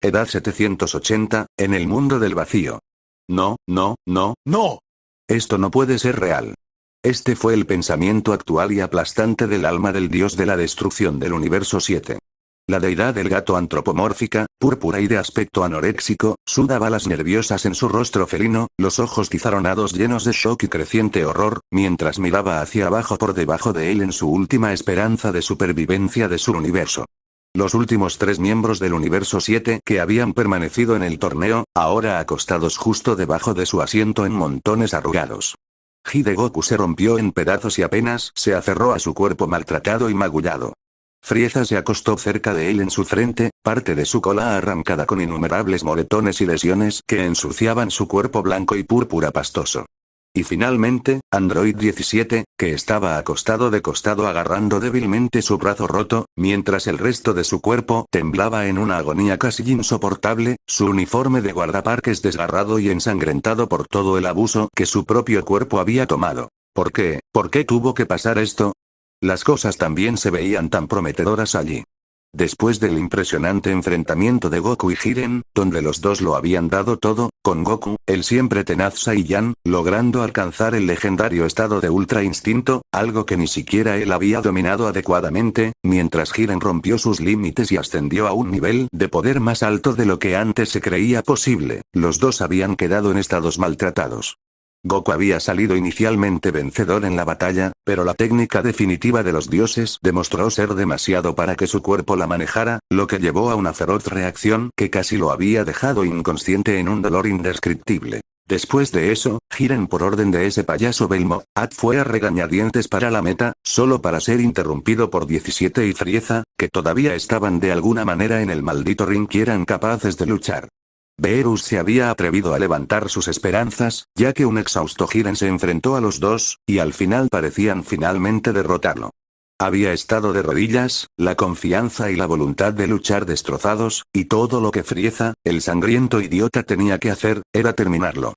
Edad 780, en el mundo del vacío. No, no, no, no. Esto no puede ser real. Este fue el pensamiento actual y aplastante del alma del dios de la destrucción del universo 7. La deidad del gato antropomórfica, púrpura y de aspecto anoréxico, suda balas nerviosas en su rostro felino, los ojos tizaronados llenos de shock y creciente horror, mientras miraba hacia abajo por debajo de él en su última esperanza de supervivencia de su universo. Los últimos 3 miembros del universo 7 que habían permanecido en el torneo, ahora acostados justo debajo de su asiento en montones arrugados. Hidegoku se rompió en pedazos y apenas se aferró a su cuerpo maltratado y magullado. Frieza se acostó cerca de él en su frente, parte de su cola arrancada con innumerables moretones y lesiones que ensuciaban su cuerpo blanco y púrpura pastoso. Y finalmente, Android 17, que estaba acostado de costado agarrando débilmente su brazo roto, mientras el resto de su cuerpo temblaba en una agonía casi insoportable, su uniforme de guardaparques desgarrado y ensangrentado por todo el abuso que su propio cuerpo había tomado. ¿Por qué? ¿Por qué tuvo que pasar esto? Las cosas también se veían tan prometedoras allí. Después del impresionante enfrentamiento de Goku y Jiren, donde los dos lo habían dado todo, con Goku, el siempre tenaz Saiyan, logrando alcanzar el legendario estado de Ultra Instinto, algo que ni siquiera él había dominado adecuadamente, mientras Jiren rompió sus límites y ascendió a un nivel de poder más alto de lo que antes se creía posible, los dos habían quedado en estados maltratados. Goku había salido inicialmente vencedor en la batalla, pero la técnica definitiva de los dioses demostró ser demasiado para que su cuerpo la manejara, lo que llevó a una feroz reacción que casi lo había dejado inconsciente en un dolor indescriptible. Después de eso, Jiren por orden de ese payaso Belmo, fue a regañadientes para la meta, solo para ser interrumpido por 17 y Frieza, que todavía estaban de alguna manera en el maldito ring y eran capaces de luchar. Beerus se había atrevido a levantar sus esperanzas, ya que un exhausto Jiren se enfrentó a los dos, y al final parecían finalmente derrotarlo. Había estado de rodillas, la confianza y la voluntad de luchar destrozados, y todo lo que Frieza, el sangriento idiota tenía que hacer, era terminarlo.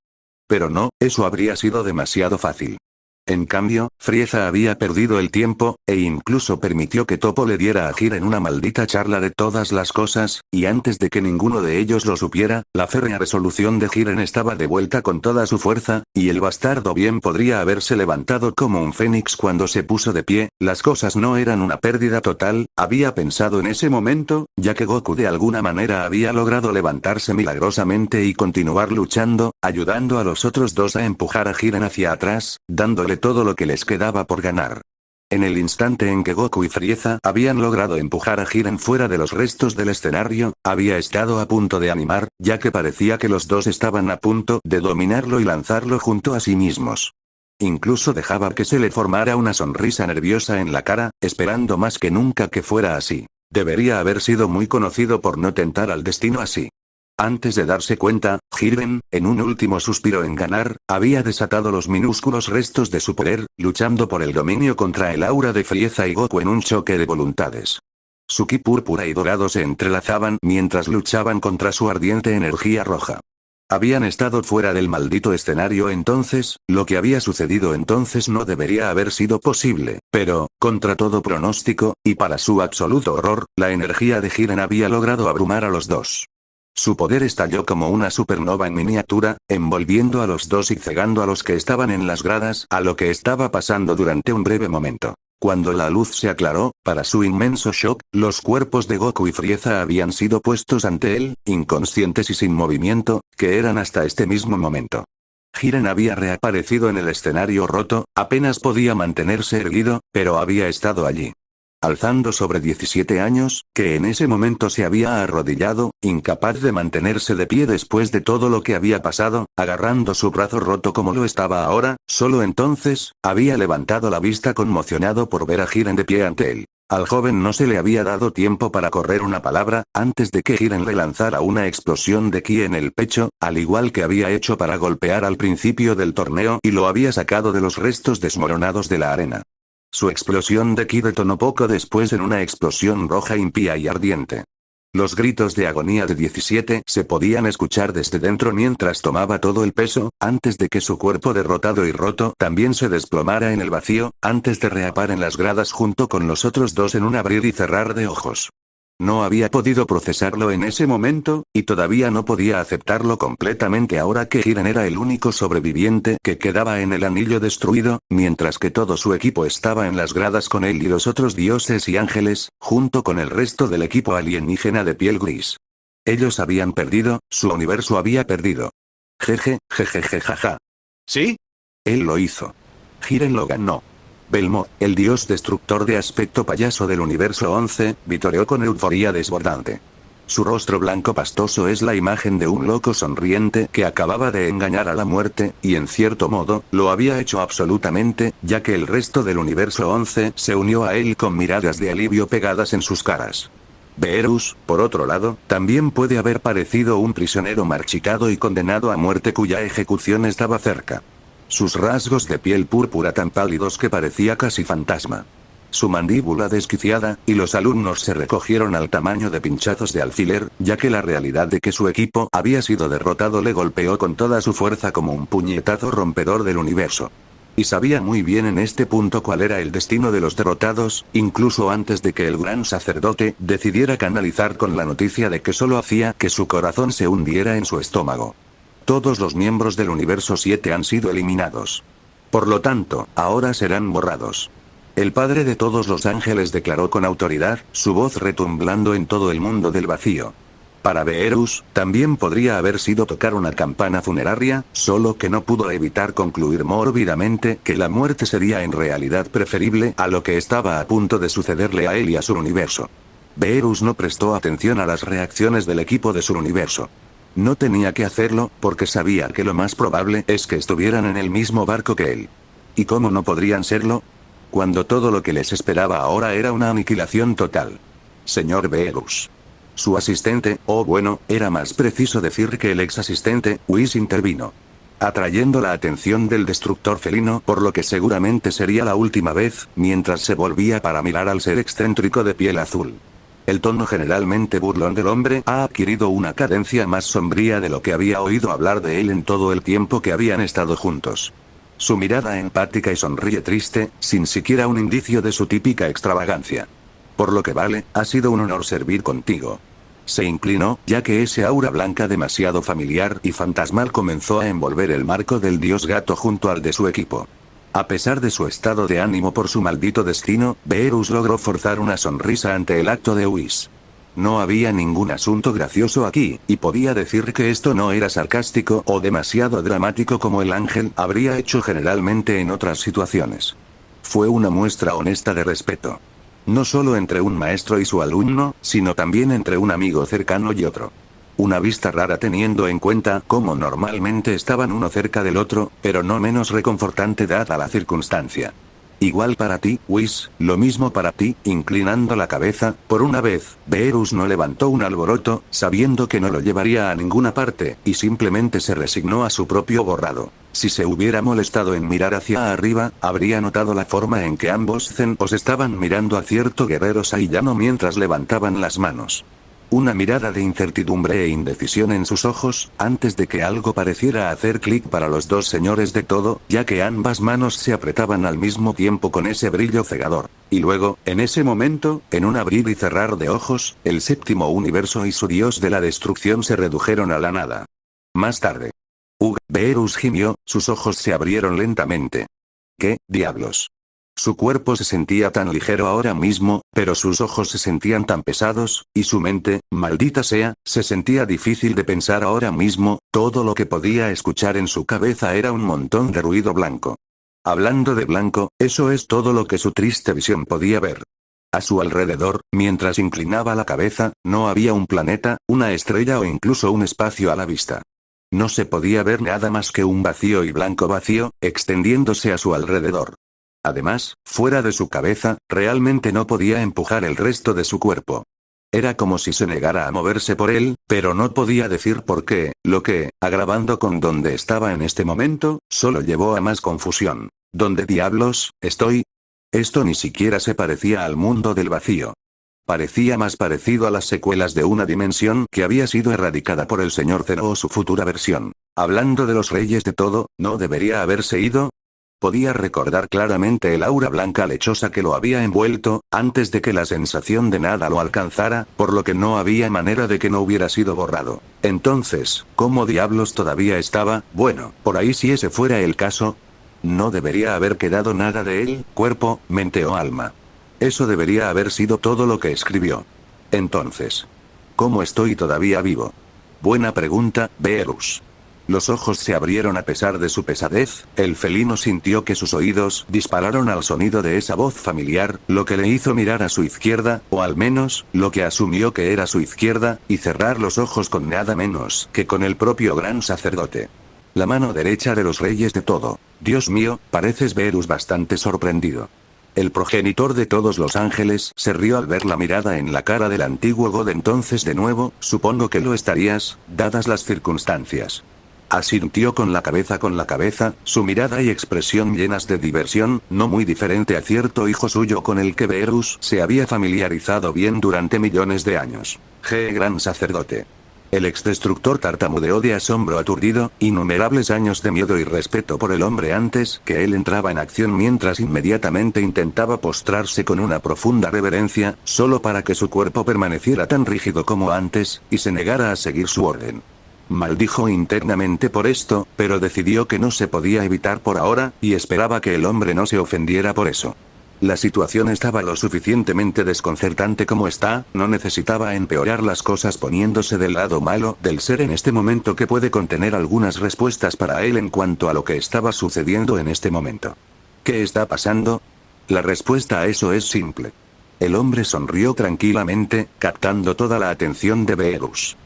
Pero no, eso habría sido demasiado fácil. En cambio, Frieza había perdido el tiempo, e incluso permitió que Toppo le diera a Jiren una maldita charla de todas las cosas, y antes de que ninguno de ellos lo supiera, la férrea resolución de Jiren estaba de vuelta con toda su fuerza, y el bastardo bien podría haberse levantado como un fénix cuando se puso de pie, las cosas no eran una pérdida total, había pensado en ese momento, ya que Goku de alguna manera había logrado levantarse milagrosamente y continuar luchando, ayudando a los otros dos a empujar a Jiren hacia atrás, dándole todo lo que les quedaba por ganar. En el instante en que Goku y Frieza habían logrado empujar a Jiren fuera de los restos del escenario, había estado a punto de animar, ya que parecía que los dos estaban a punto de dominarlo y lanzarlo junto a sí mismos. Incluso dejaba que se le formara una sonrisa nerviosa en la cara, esperando más que nunca que fuera así. Debería haber sido muy conocido por no tentar al destino así. Antes de darse cuenta, Jiren, en un último suspiro en ganar, había desatado los minúsculos restos de su poder, luchando por el dominio contra el aura de Frieza y Goku en un choque de voluntades. Su ki púrpura y dorado se entrelazaban mientras luchaban contra su ardiente energía roja. Habían estado fuera del maldito escenario entonces, lo que había sucedido entonces no debería haber sido posible, pero, contra todo pronóstico, y para su absoluto horror, la energía de Jiren había logrado abrumar a los dos. Su poder estalló como una supernova en miniatura, envolviendo a los dos y cegando a los que estaban en las gradas a lo que estaba pasando durante un breve momento. Cuando la luz se aclaró, para su inmenso shock, los cuerpos de Goku y Frieza habían sido puestos ante él, inconscientes y sin movimiento, que eran hasta este mismo momento. Jiren había reaparecido en el escenario roto, apenas podía mantenerse erguido, pero había estado allí. Alzando sobre 17 años, que en ese momento se había arrodillado, incapaz de mantenerse de pie después de todo lo que había pasado, agarrando su brazo roto como lo estaba ahora, solo entonces, había levantado la vista conmocionado por ver a Jiren de pie ante él. Al joven no se le había dado tiempo para correr una palabra, antes de que Jiren le lanzara una explosión de ki en el pecho, al igual que había hecho para golpear al principio del torneo y lo había sacado de los restos desmoronados de la arena. Su explosión de ki detonó poco después en una explosión roja impía y ardiente. Los gritos de agonía de 17 se podían escuchar desde dentro mientras tomaba todo el peso, antes de que su cuerpo derrotado y roto también se desplomara en el vacío, antes de reapar en las gradas junto con los otros dos en un abrir y cerrar de ojos. No había podido procesarlo en ese momento, y todavía no podía aceptarlo completamente ahora que Jiren era el único sobreviviente que quedaba en el anillo destruido, mientras que todo su equipo estaba en las gradas con él y los otros dioses y ángeles, junto con el resto del equipo alienígena de piel gris. Ellos habían perdido, su universo había perdido. Jeje, jejeje jaja. ¿Sí? Él lo hizo. Jiren lo ganó. Belmont, el dios destructor de aspecto payaso del universo 11, vitoreó con euforia desbordante. Su rostro blanco pastoso es la imagen de un loco sonriente que acababa de engañar a la muerte, y en cierto modo, lo había hecho absolutamente, ya que el resto del universo 11 se unió a él con miradas de alivio pegadas en sus caras. Beerus, por otro lado, también puede haber parecido un prisionero marchitado y condenado a muerte cuya ejecución estaba cerca. Sus rasgos de piel púrpura tan pálidos que parecía casi fantasma. Su mandíbula desquiciada, y los alumnos se recogieron al tamaño de pinchazos de alfiler, ya que la realidad de que su equipo había sido derrotado le golpeó con toda su fuerza como un puñetazo rompedor del universo. Y sabía muy bien en este punto cuál era el destino de los derrotados, incluso antes de que el gran sacerdote decidiera canalizar con la noticia de que solo hacía que su corazón se hundiera en su estómago. Todos los miembros del universo 7 han sido eliminados. Por lo tanto, ahora serán borrados. El padre de todos los ángeles declaró con autoridad, su voz retumblando en todo el mundo del vacío. Para Beerus, también podría haber sido tocar una campana funeraria, solo que no pudo evitar concluir mórbidamente que la muerte sería en realidad preferible a lo que estaba a punto de sucederle a él y a su universo. Beerus no prestó atención a las reacciones del equipo de su universo. No tenía que hacerlo, porque sabía que lo más probable es que estuvieran en el mismo barco que él. ¿Y cómo no podrían serlo? Cuando todo lo que les esperaba ahora era una aniquilación total. Señor Beerus. Su asistente, o bueno, era más preciso decir que el ex asistente, Whis intervino. Atrayendo la atención del destructor felino, por lo que seguramente sería la última vez, mientras se volvía para mirar al ser excéntrico de piel azul. El tono generalmente burlón del hombre ha adquirido una cadencia más sombría de lo que había oído hablar de él en todo el tiempo que habían estado juntos. Su mirada empática y sonríe triste, sin siquiera un indicio de su típica extravagancia. Por lo que vale, ha sido un honor servir contigo. Se inclinó, ya que ese aura blanca demasiado familiar y fantasmal comenzó a envolver el marco del dios gato junto al de su equipo. A pesar de su estado de ánimo por su maldito destino, Beerus logró forzar una sonrisa ante el acto de Whis. No había ningún asunto gracioso aquí, y podía decir que esto no era sarcástico o demasiado dramático como el ángel habría hecho generalmente en otras situaciones. Fue una muestra honesta de respeto. No solo entre un maestro y su alumno, sino también entre un amigo cercano y otro. Una vista rara teniendo en cuenta cómo normalmente estaban uno cerca del otro, pero no menos reconfortante dada la circunstancia. Igual para ti, Whis, lo mismo para ti, inclinando la cabeza, por una vez, Beerus no levantó un alboroto, sabiendo que no lo llevaría a ninguna parte, y simplemente se resignó a su propio borrado. Si se hubiera molestado en mirar hacia arriba, habría notado la forma en que ambos Zenos estaban mirando a cierto guerrero saiyano mientras levantaban las manos. Una mirada de incertidumbre e indecisión en sus ojos, antes de que algo pareciera hacer clic para los dos señores de todo, ya que ambas manos se apretaban al mismo tiempo con ese brillo cegador. Y luego, en ese momento, en un abrir y cerrar de ojos, el séptimo universo y su dios de la destrucción se redujeron a la nada. Más tarde. Beerus gimió, sus ojos se abrieron lentamente. ¿Qué diablos? Su cuerpo se sentía tan ligero ahora mismo, pero sus ojos se sentían tan pesados, y su mente, maldita sea, se sentía difícil de pensar ahora mismo, todo lo que podía escuchar en su cabeza era un montón de ruido blanco. Hablando de blanco, eso es todo lo que su triste visión podía ver. A su alrededor, mientras inclinaba la cabeza, no había un planeta, una estrella o incluso un espacio a la vista. No se podía ver nada más que un vacío y blanco vacío, extendiéndose a su alrededor. Además, fuera de su cabeza, realmente no podía empujar el resto de su cuerpo. Era como si se negara a moverse por él, pero no podía decir por qué, lo que, agravando con donde estaba en este momento, solo llevó a más confusión. ¿Dónde diablos estoy? Esto ni siquiera se parecía al mundo del vacío. Parecía más parecido a las secuelas de una dimensión que había sido erradicada por el señor Zeno o su futura versión. Hablando de los reyes de todo, ¿no debería haberse ido? Podía recordar claramente el aura blanca lechosa que lo había envuelto, antes de que la sensación de nada lo alcanzara, por lo que no había manera de que no hubiera sido borrado. Entonces, ¿cómo diablos todavía estaba? Bueno, por ahí si ese fuera el caso. No debería haber quedado nada de él, cuerpo, mente o alma. Eso debería haber sido todo lo que escribió. Entonces, ¿cómo estoy todavía vivo? Buena pregunta, Beerus. Los ojos se abrieron a pesar de su pesadez, el felino sintió que sus oídos dispararon al sonido de esa voz familiar, lo que le hizo mirar a su izquierda, o al menos, lo que asumió que era su izquierda, y cerrar los ojos con nada menos que con el propio gran sacerdote. La mano derecha de los reyes de todo. Dios mío, pareces Beerus bastante sorprendido. El progenitor de todos los ángeles se rió al ver la mirada en la cara del antiguo God. Entonces de nuevo, supongo que lo estarías, dadas las circunstancias. Asintió con la cabeza, su mirada y expresión llenas de diversión, no muy diferente a cierto hijo suyo con el que Beerus se había familiarizado bien durante millones de años. Gran sacerdote. El exdestructor tartamudeó de asombro aturdido, innumerables años de miedo y respeto por el hombre antes que él entraba en acción mientras inmediatamente intentaba postrarse con una profunda reverencia, solo para que su cuerpo permaneciera tan rígido como antes, y se negara a seguir su orden. Maldijo internamente por esto, pero decidió que no se podía evitar por ahora, y esperaba que el hombre no se ofendiera por eso. La situación estaba lo suficientemente desconcertante como está, no necesitaba empeorar las cosas poniéndose del lado malo del ser en este momento que puede contener algunas respuestas para él en cuanto a lo que estaba sucediendo en este momento. ¿Qué está pasando? La respuesta a eso es simple. El hombre sonrió tranquilamente, captando toda la atención de Beerus.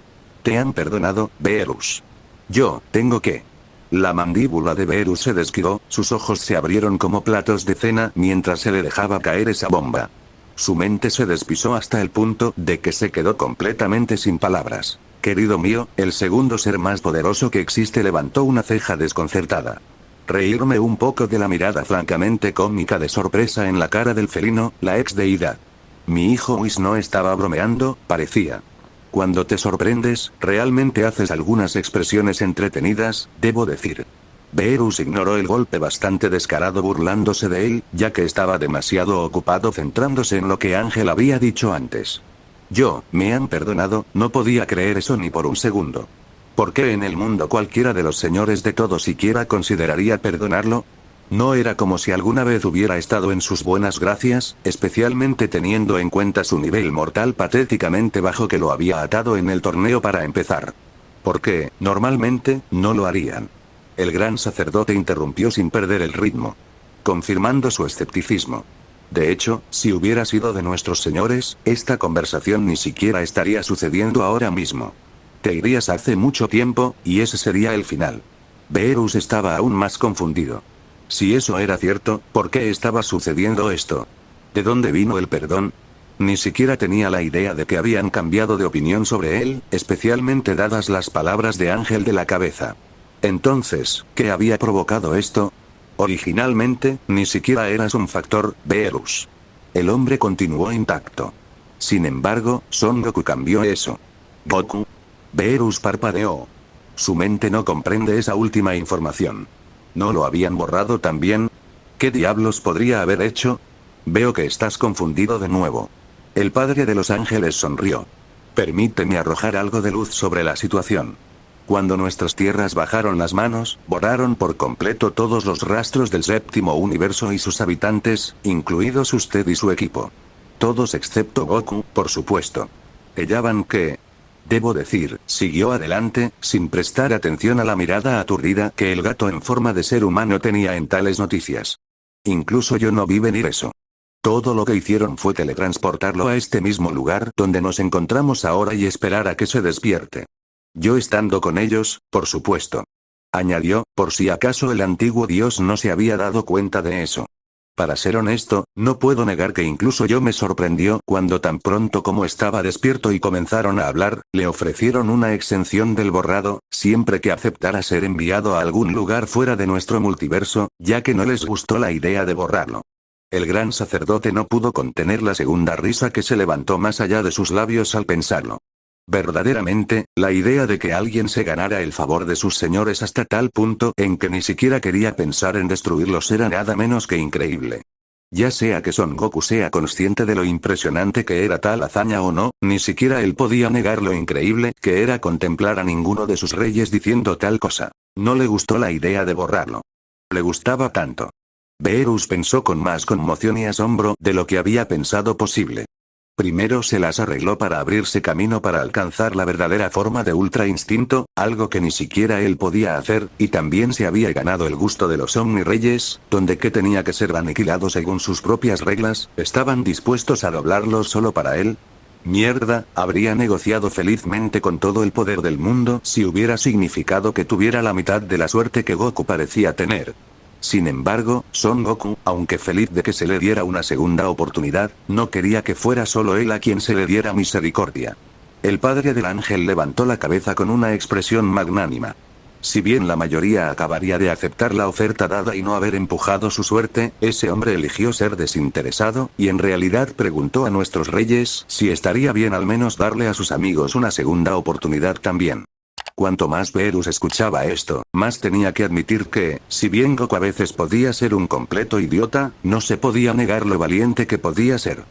¿Te han perdonado, Beerus? Yo, tengo que... La mandíbula de Beerus se desquivó, sus ojos se abrieron como platos de cena mientras se le dejaba caer esa bomba. Su mente se despisó hasta el punto de que se quedó completamente sin palabras. Querido mío, el segundo ser más poderoso que existe levantó una ceja desconcertada. Reírme un poco de la mirada francamente cómica de sorpresa en la cara del felino, la ex deidad. Mi hijo Whis no estaba bromeando, parecía. Cuando te sorprendes, realmente haces algunas expresiones entretenidas, debo decir. Beerus ignoró el golpe bastante descarado burlándose de él, ya que estaba demasiado ocupado centrándose en lo que Ángel había dicho antes. Me han perdonado, no podía creer eso ni por un segundo. ¿Por qué en el mundo cualquiera de los señores de todo siquiera consideraría perdonarlo? No era como si alguna vez hubiera estado en sus buenas gracias, especialmente teniendo en cuenta su nivel mortal patéticamente bajo que lo había atado en el torneo para empezar. Porque, normalmente, no lo harían. El gran sacerdote interrumpió sin perder el ritmo, confirmando su escepticismo. De hecho, si hubiera sido de nuestros señores, esta conversación ni siquiera estaría sucediendo ahora mismo. Te irías hace mucho tiempo, y ese sería el final. Beerus estaba aún más confundido. Si eso era cierto, ¿por qué estaba sucediendo esto? ¿De dónde vino el perdón? Ni siquiera tenía la idea de que habían cambiado de opinión sobre él, especialmente dadas las palabras de Ángel de la cabeza. Entonces, ¿qué había provocado esto? Originalmente, ni siquiera eras un factor, Beerus. El hombre continuó intacto. Sin embargo, Son Goku cambió eso. ¿Goku? Beerus parpadeó. Su mente no comprende esa última información. ¿No lo habían borrado también? ¿Qué diablos podría haber hecho? Veo que estás confundido de nuevo. El padre de los ángeles sonrió. Permíteme arrojar algo de luz sobre la situación. Cuando nuestras tierras bajaron las manos, borraron por completo todos los rastros del séptimo universo y sus habitantes, incluidos usted y su equipo. Todos excepto Goku, por supuesto. Hallaban que... Debo decir, siguió adelante, sin prestar atención a la mirada aturdida que el gato en forma de ser humano tenía en tales noticias. Incluso yo no vi venir eso. Todo lo que hicieron fue teletransportarlo a este mismo lugar donde nos encontramos ahora y esperar a que se despierte. Yo estando con ellos, por supuesto. Añadió, por si acaso el antiguo dios no se había dado cuenta de eso. Para ser honesto, no puedo negar que incluso yo me sorprendió cuando tan pronto como estaba despierto y comenzaron a hablar, le ofrecieron una exención del borrado, siempre que aceptara ser enviado a algún lugar fuera de nuestro multiverso, ya que no les gustó la idea de borrarlo. El gran sacerdote no pudo contener la segunda risa que se levantó más allá de sus labios al pensarlo. Verdaderamente, la idea de que alguien se ganara el favor de sus señores hasta tal punto en que ni siquiera quería pensar en destruirlos era nada menos que increíble. Ya sea que Son Goku sea consciente de lo impresionante que era tal hazaña o no, ni siquiera él podía negar lo increíble que era contemplar a ninguno de sus reyes diciendo tal cosa. No le gustó la idea de borrarlo. Le gustaba tanto. Beerus pensó con más conmoción y asombro de lo que había pensado posible. Primero se las arregló para abrirse camino para alcanzar la verdadera forma de Ultra Instinto, algo que ni siquiera él podía hacer, y también se había ganado el gusto de los Omni Reyes, donde que tenía que ser aniquilado según sus propias reglas, estaban dispuestos a doblarlo solo para él. Mierda, habría negociado felizmente con todo el poder del mundo si hubiera significado que tuviera la mitad de la suerte que Goku parecía tener. Sin embargo, Son Goku, aunque feliz de que se le diera una segunda oportunidad, no quería que fuera solo él a quien se le diera misericordia. El padre del ángel levantó la cabeza con una expresión magnánima. Si bien la mayoría acabaría de aceptar la oferta dada y no haber empujado su suerte, ese hombre eligió ser desinteresado, y en realidad preguntó a nuestros reyes si estaría bien al menos darle a sus amigos una segunda oportunidad también. Cuanto más Beerus escuchaba esto, más tenía que admitir que, si bien Goku a veces podía ser un completo idiota, no se podía negar lo valiente que podía ser.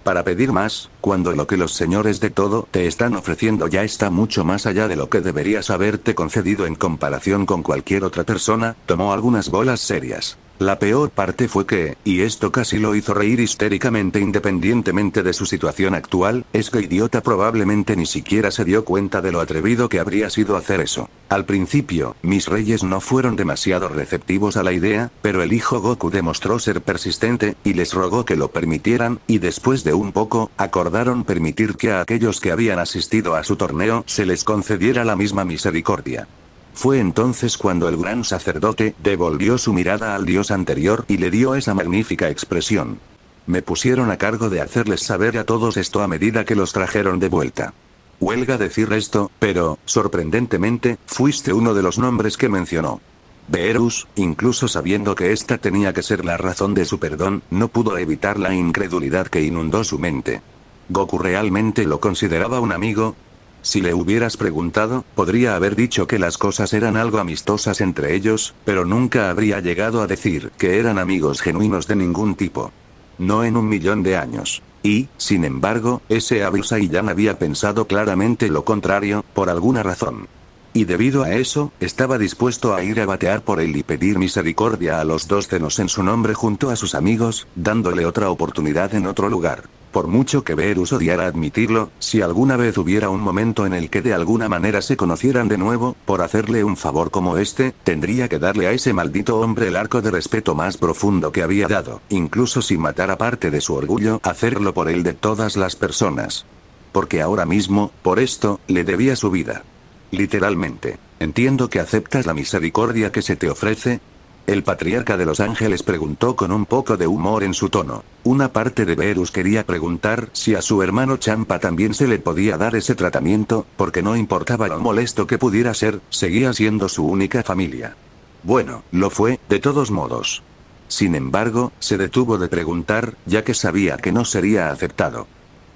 Para pedir más, cuando lo que los señores de todo te están ofreciendo ya está mucho más allá de lo que deberías haberte concedido en comparación con cualquier otra persona, tomó algunas bolas serias. La peor parte fue que, y esto casi lo hizo reír histéricamente independientemente de su situación actual, es que idiota probablemente ni siquiera se dio cuenta de lo atrevido que habría sido hacer eso. Al principio, mis reyes no fueron demasiado receptivos a la idea, pero el hijo Goku demostró ser persistente, y les rogó que lo permitieran, y después de un poco, acordaron permitir que a aquellos que habían asistido a su torneo se les concediera la misma misericordia. Fue entonces cuando el gran sacerdote devolvió su mirada al dios anterior y le dio esa magnífica expresión. Me pusieron a cargo de hacerles saber a todos esto a medida que los trajeron de vuelta. Huelga decir esto, pero, sorprendentemente, fuiste uno de los nombres que mencionó. Beerus, incluso sabiendo que esta tenía que ser la razón de su perdón, no pudo evitar la incredulidad que inundó su mente. ¿Goku realmente lo consideraba un amigo? Si le hubieras preguntado, podría haber dicho que las cosas eran algo amistosas entre ellos, pero nunca habría llegado a decir que eran amigos genuinos de ningún tipo. No en 1.000.000 de años. Y, sin embargo, ese hábil Saiyan había pensado claramente lo contrario, por alguna razón. Y debido a eso, estaba dispuesto a ir a batear por él y pedir misericordia a los dos Zenos en su nombre junto a sus amigos, dándole otra oportunidad en otro lugar. Por mucho que Beerus odiara admitirlo, si alguna vez hubiera un momento en el que de alguna manera se conocieran de nuevo, por hacerle un favor como este, tendría que darle a ese maldito hombre el arco de respeto más profundo que había dado, incluso sin matar a parte de su orgullo, hacerlo por él de todas las personas. Porque ahora mismo, por esto, le debía su vida. Literalmente. Entiendo que aceptas la misericordia que se te ofrece. El patriarca de los ángeles preguntó con un poco de humor en su tono. Una parte de Beerus quería preguntar si a su hermano Champa también se le podía dar ese tratamiento, porque no importaba lo molesto que pudiera ser, seguía siendo su única familia. Bueno, lo fue, de todos modos. Sin embargo, se detuvo de preguntar, ya que sabía que no sería aceptado.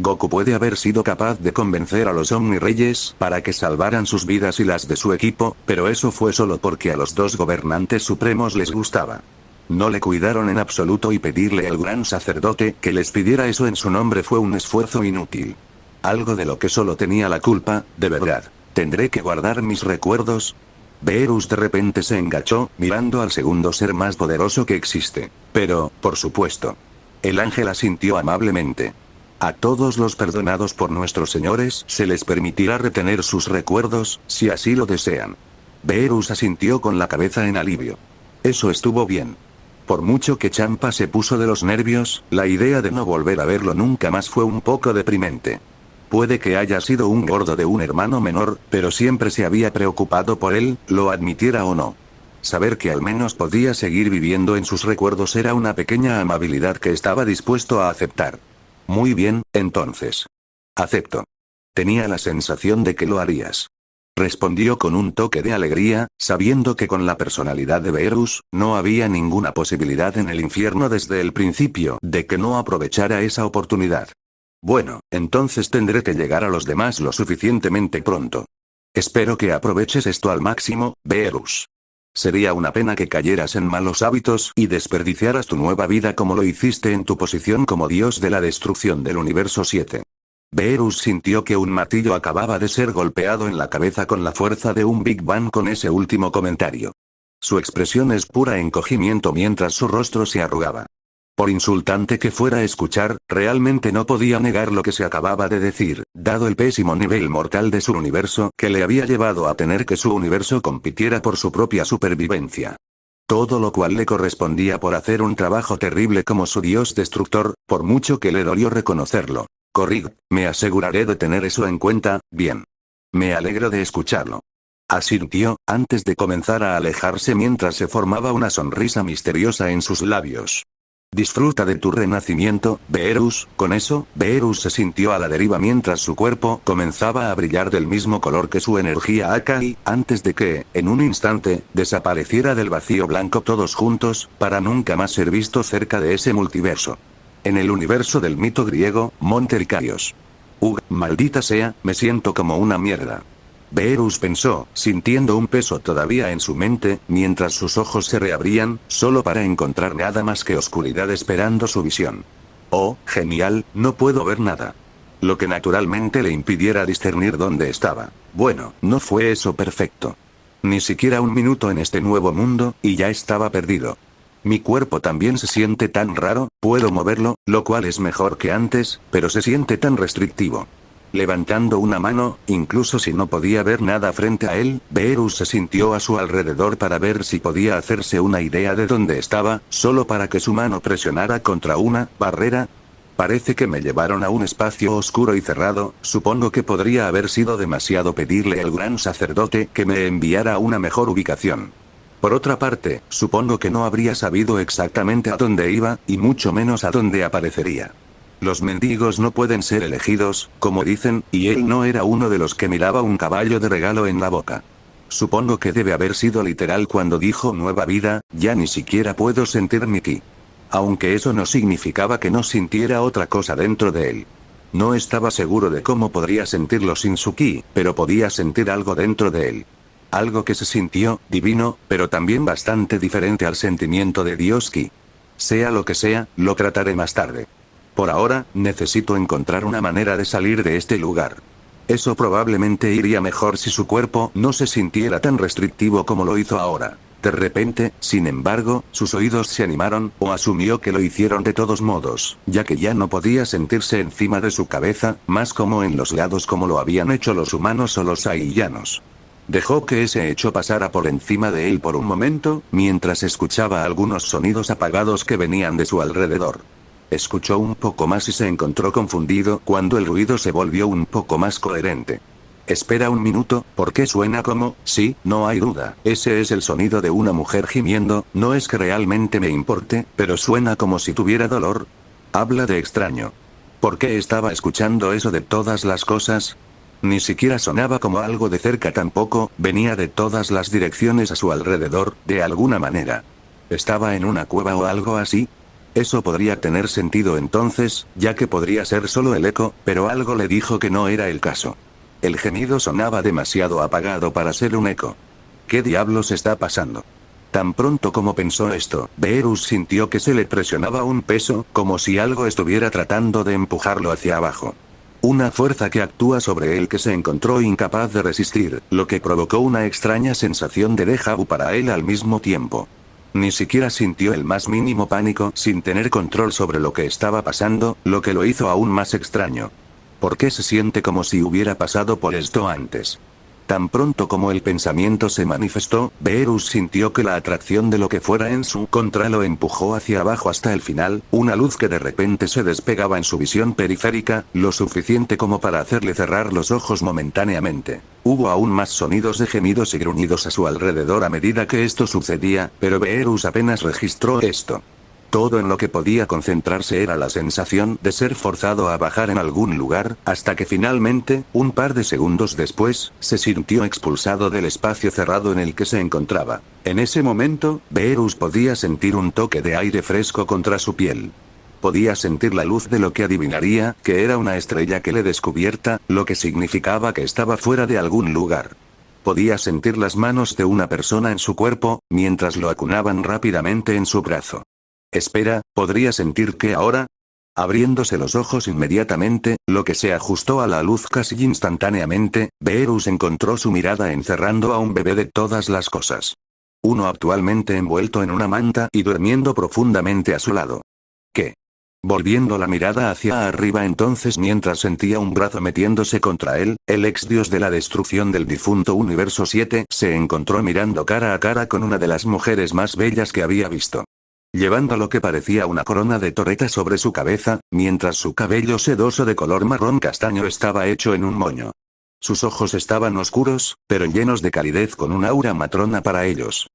Goku puede haber sido capaz de convencer a los Omni Reyes para que salvaran sus vidas y las de su equipo, pero eso fue solo porque a los dos gobernantes supremos les gustaba. No le cuidaron en absoluto y pedirle al gran sacerdote que les pidiera eso en su nombre fue un esfuerzo inútil. Algo de lo que solo tenía la culpa, de verdad. ¿Tendré que guardar mis recuerdos? Beerus de repente se engachó, mirando al segundo ser más poderoso que existe. Pero, por supuesto. El ángel asintió amablemente. A todos los perdonados por nuestros señores se les permitirá retener sus recuerdos, si así lo desean. Beerus asintió con la cabeza en alivio. Eso estuvo bien. Por mucho que Champa se puso de los nervios, la idea de no volver a verlo nunca más fue un poco deprimente. Puede que haya sido un gordo de un hermano menor, pero siempre se había preocupado por él, lo admitiera o no. Saber que al menos podía seguir viviendo en sus recuerdos era una pequeña amabilidad que estaba dispuesto a aceptar. Muy bien, entonces. Acepto. Tenía la sensación de que lo harías. Respondió con un toque de alegría, sabiendo que con la personalidad de Beerus, no había ninguna posibilidad en el infierno desde el principio de que no aprovechara esa oportunidad. Bueno, entonces tendré que llegar a los demás lo suficientemente pronto. Espero que aproveches esto al máximo, Beerus. Sería una pena que cayeras en malos hábitos y desperdiciaras tu nueva vida como lo hiciste en tu posición como dios de la destrucción del universo 7. Beerus sintió que un martillo acababa de ser golpeado en la cabeza con la fuerza de un Big Bang con ese último comentario. Su expresión es pura encogimiento mientras su rostro se arrugaba. Por insultante que fuera a escuchar, realmente no podía negar lo que se acababa de decir, dado el pésimo nivel mortal de su universo que le había llevado a tener que su universo compitiera por su propia supervivencia. Todo lo cual le correspondía por hacer un trabajo terrible como su dios destructor, por mucho que le dolió reconocerlo. Corrig, me aseguraré de tener eso en cuenta, bien. Me alegro de escucharlo. Asintió, antes de comenzar a alejarse mientras se formaba una sonrisa misteriosa en sus labios. Disfruta de tu renacimiento, Beerus. Con eso, Beerus se sintió a la deriva mientras su cuerpo comenzaba a brillar del mismo color que su energía Akai, antes de que, en un instante, desapareciera del vacío blanco todos juntos, para nunca más ser visto cerca de ese multiverso. En el universo del mito griego, Monte Icarios. Maldita sea, me siento como una mierda. Beerus pensó, sintiendo un peso todavía en su mente, mientras sus ojos se reabrían, solo para encontrar nada más que oscuridad esperando su visión. Oh, genial, no puedo ver nada. Lo que naturalmente le impidiera discernir dónde estaba. Bueno, no fue eso perfecto. Ni siquiera un minuto en este nuevo mundo, y ya estaba perdido. Mi cuerpo también se siente tan raro, puedo moverlo, lo cual es mejor que antes, pero se siente tan restrictivo. Levantando una mano, incluso si no podía ver nada frente a él, Beerus se sintió a su alrededor para ver si podía hacerse una idea de dónde estaba, solo para que su mano presionara contra una barrera. Parece que me llevaron a un espacio oscuro y cerrado, supongo que podría haber sido demasiado pedirle al gran sacerdote que me enviara a una mejor ubicación. Por otra parte, supongo que no habría sabido exactamente a dónde iba, y mucho menos a dónde aparecería. Los mendigos no pueden ser elegidos, como dicen, y él no era uno de los que miraba un caballo de regalo en la boca. Supongo que debe haber sido literal cuando dijo nueva vida, ya ni siquiera puedo sentir mi ki. Aunque eso no significaba que no sintiera otra cosa dentro de él. No estaba seguro de cómo podría sentirlo sin su ki, pero podía sentir algo dentro de él. Algo que se sintió, divino, pero también bastante diferente al sentimiento de Dios ki. Sea lo que sea, lo trataré más tarde. Por ahora, necesito encontrar una manera de salir de este lugar. Eso probablemente iría mejor si su cuerpo no se sintiera tan restrictivo como lo hizo ahora. De repente, sin embargo, sus oídos se animaron, o asumió que lo hicieron de todos modos, ya que ya no podía sentirse encima de su cabeza, más como en los lados como lo habían hecho los humanos o los aillanos. Dejó que ese hecho pasara por encima de él por un momento, mientras escuchaba algunos sonidos apagados que venían de su alrededor. Escuchó un poco más y se encontró confundido cuando el ruido se volvió un poco más coherente. Espera un minuto, ¿por qué suena como? Sí, no hay duda, ese es el sonido de una mujer gimiendo, no es que realmente me importe, pero suena como si tuviera dolor. Habla de extraño. ¿Por qué estaba escuchando eso de todas las cosas? Ni siquiera sonaba como algo de cerca tampoco, venía de todas las direcciones a su alrededor, de alguna manera. ¿Estaba en una cueva o algo así? Eso podría tener sentido entonces, ya que podría ser solo el eco, pero algo le dijo que no era el caso. El gemido sonaba demasiado apagado para ser un eco. ¿Qué diablos está pasando? Tan pronto como pensó esto, Beerus sintió que se le presionaba un peso, como si algo estuviera tratando de empujarlo hacia abajo. Una fuerza que actúa sobre él que se encontró incapaz de resistir, lo que provocó una extraña sensación de déjà vu para él al mismo tiempo. Ni siquiera sintió el más mínimo pánico sin tener control sobre lo que estaba pasando, lo que lo hizo aún más extraño. ¿Por qué se siente como si hubiera pasado por esto antes? Tan pronto como el pensamiento se manifestó, Beerus sintió que la atracción de lo que fuera en su contra lo empujó hacia abajo hasta el final, una luz que de repente se despegaba en su visión periférica, lo suficiente como para hacerle cerrar los ojos momentáneamente. Hubo aún más sonidos de gemidos y gruñidos a su alrededor a medida que esto sucedía, pero Beerus apenas registró esto. Todo en lo que podía concentrarse era la sensación de ser forzado a bajar en algún lugar, hasta que finalmente, un par de segundos después, se sintió expulsado del espacio cerrado en el que se encontraba. En ese momento, Beerus podía sentir un toque de aire fresco contra su piel. Podía sentir la luz de lo que adivinaría que era una estrella que le descubierta, lo que significaba que estaba fuera de algún lugar. Podía sentir las manos de una persona en su cuerpo, mientras lo acunaban rápidamente en su brazo. Espera, ¿podría sentir que ahora? Abriéndose los ojos inmediatamente, lo que se ajustó a la luz casi instantáneamente, Beerus encontró su mirada encerrando a un bebé de todas las cosas. Uno actualmente envuelto en una manta y durmiendo profundamente a su lado. ¿Qué? Volviendo la mirada hacia arriba entonces mientras sentía un brazo metiéndose contra él, el ex dios de la destrucción del difunto universo 7 se encontró mirando cara a cara con una de las mujeres más bellas que había visto. Llevando lo que parecía una corona de torreta sobre su cabeza, mientras su cabello sedoso de color marrón castaño estaba hecho en un moño. Sus ojos estaban oscuros, pero llenos de calidez con un aura matrona para ellos.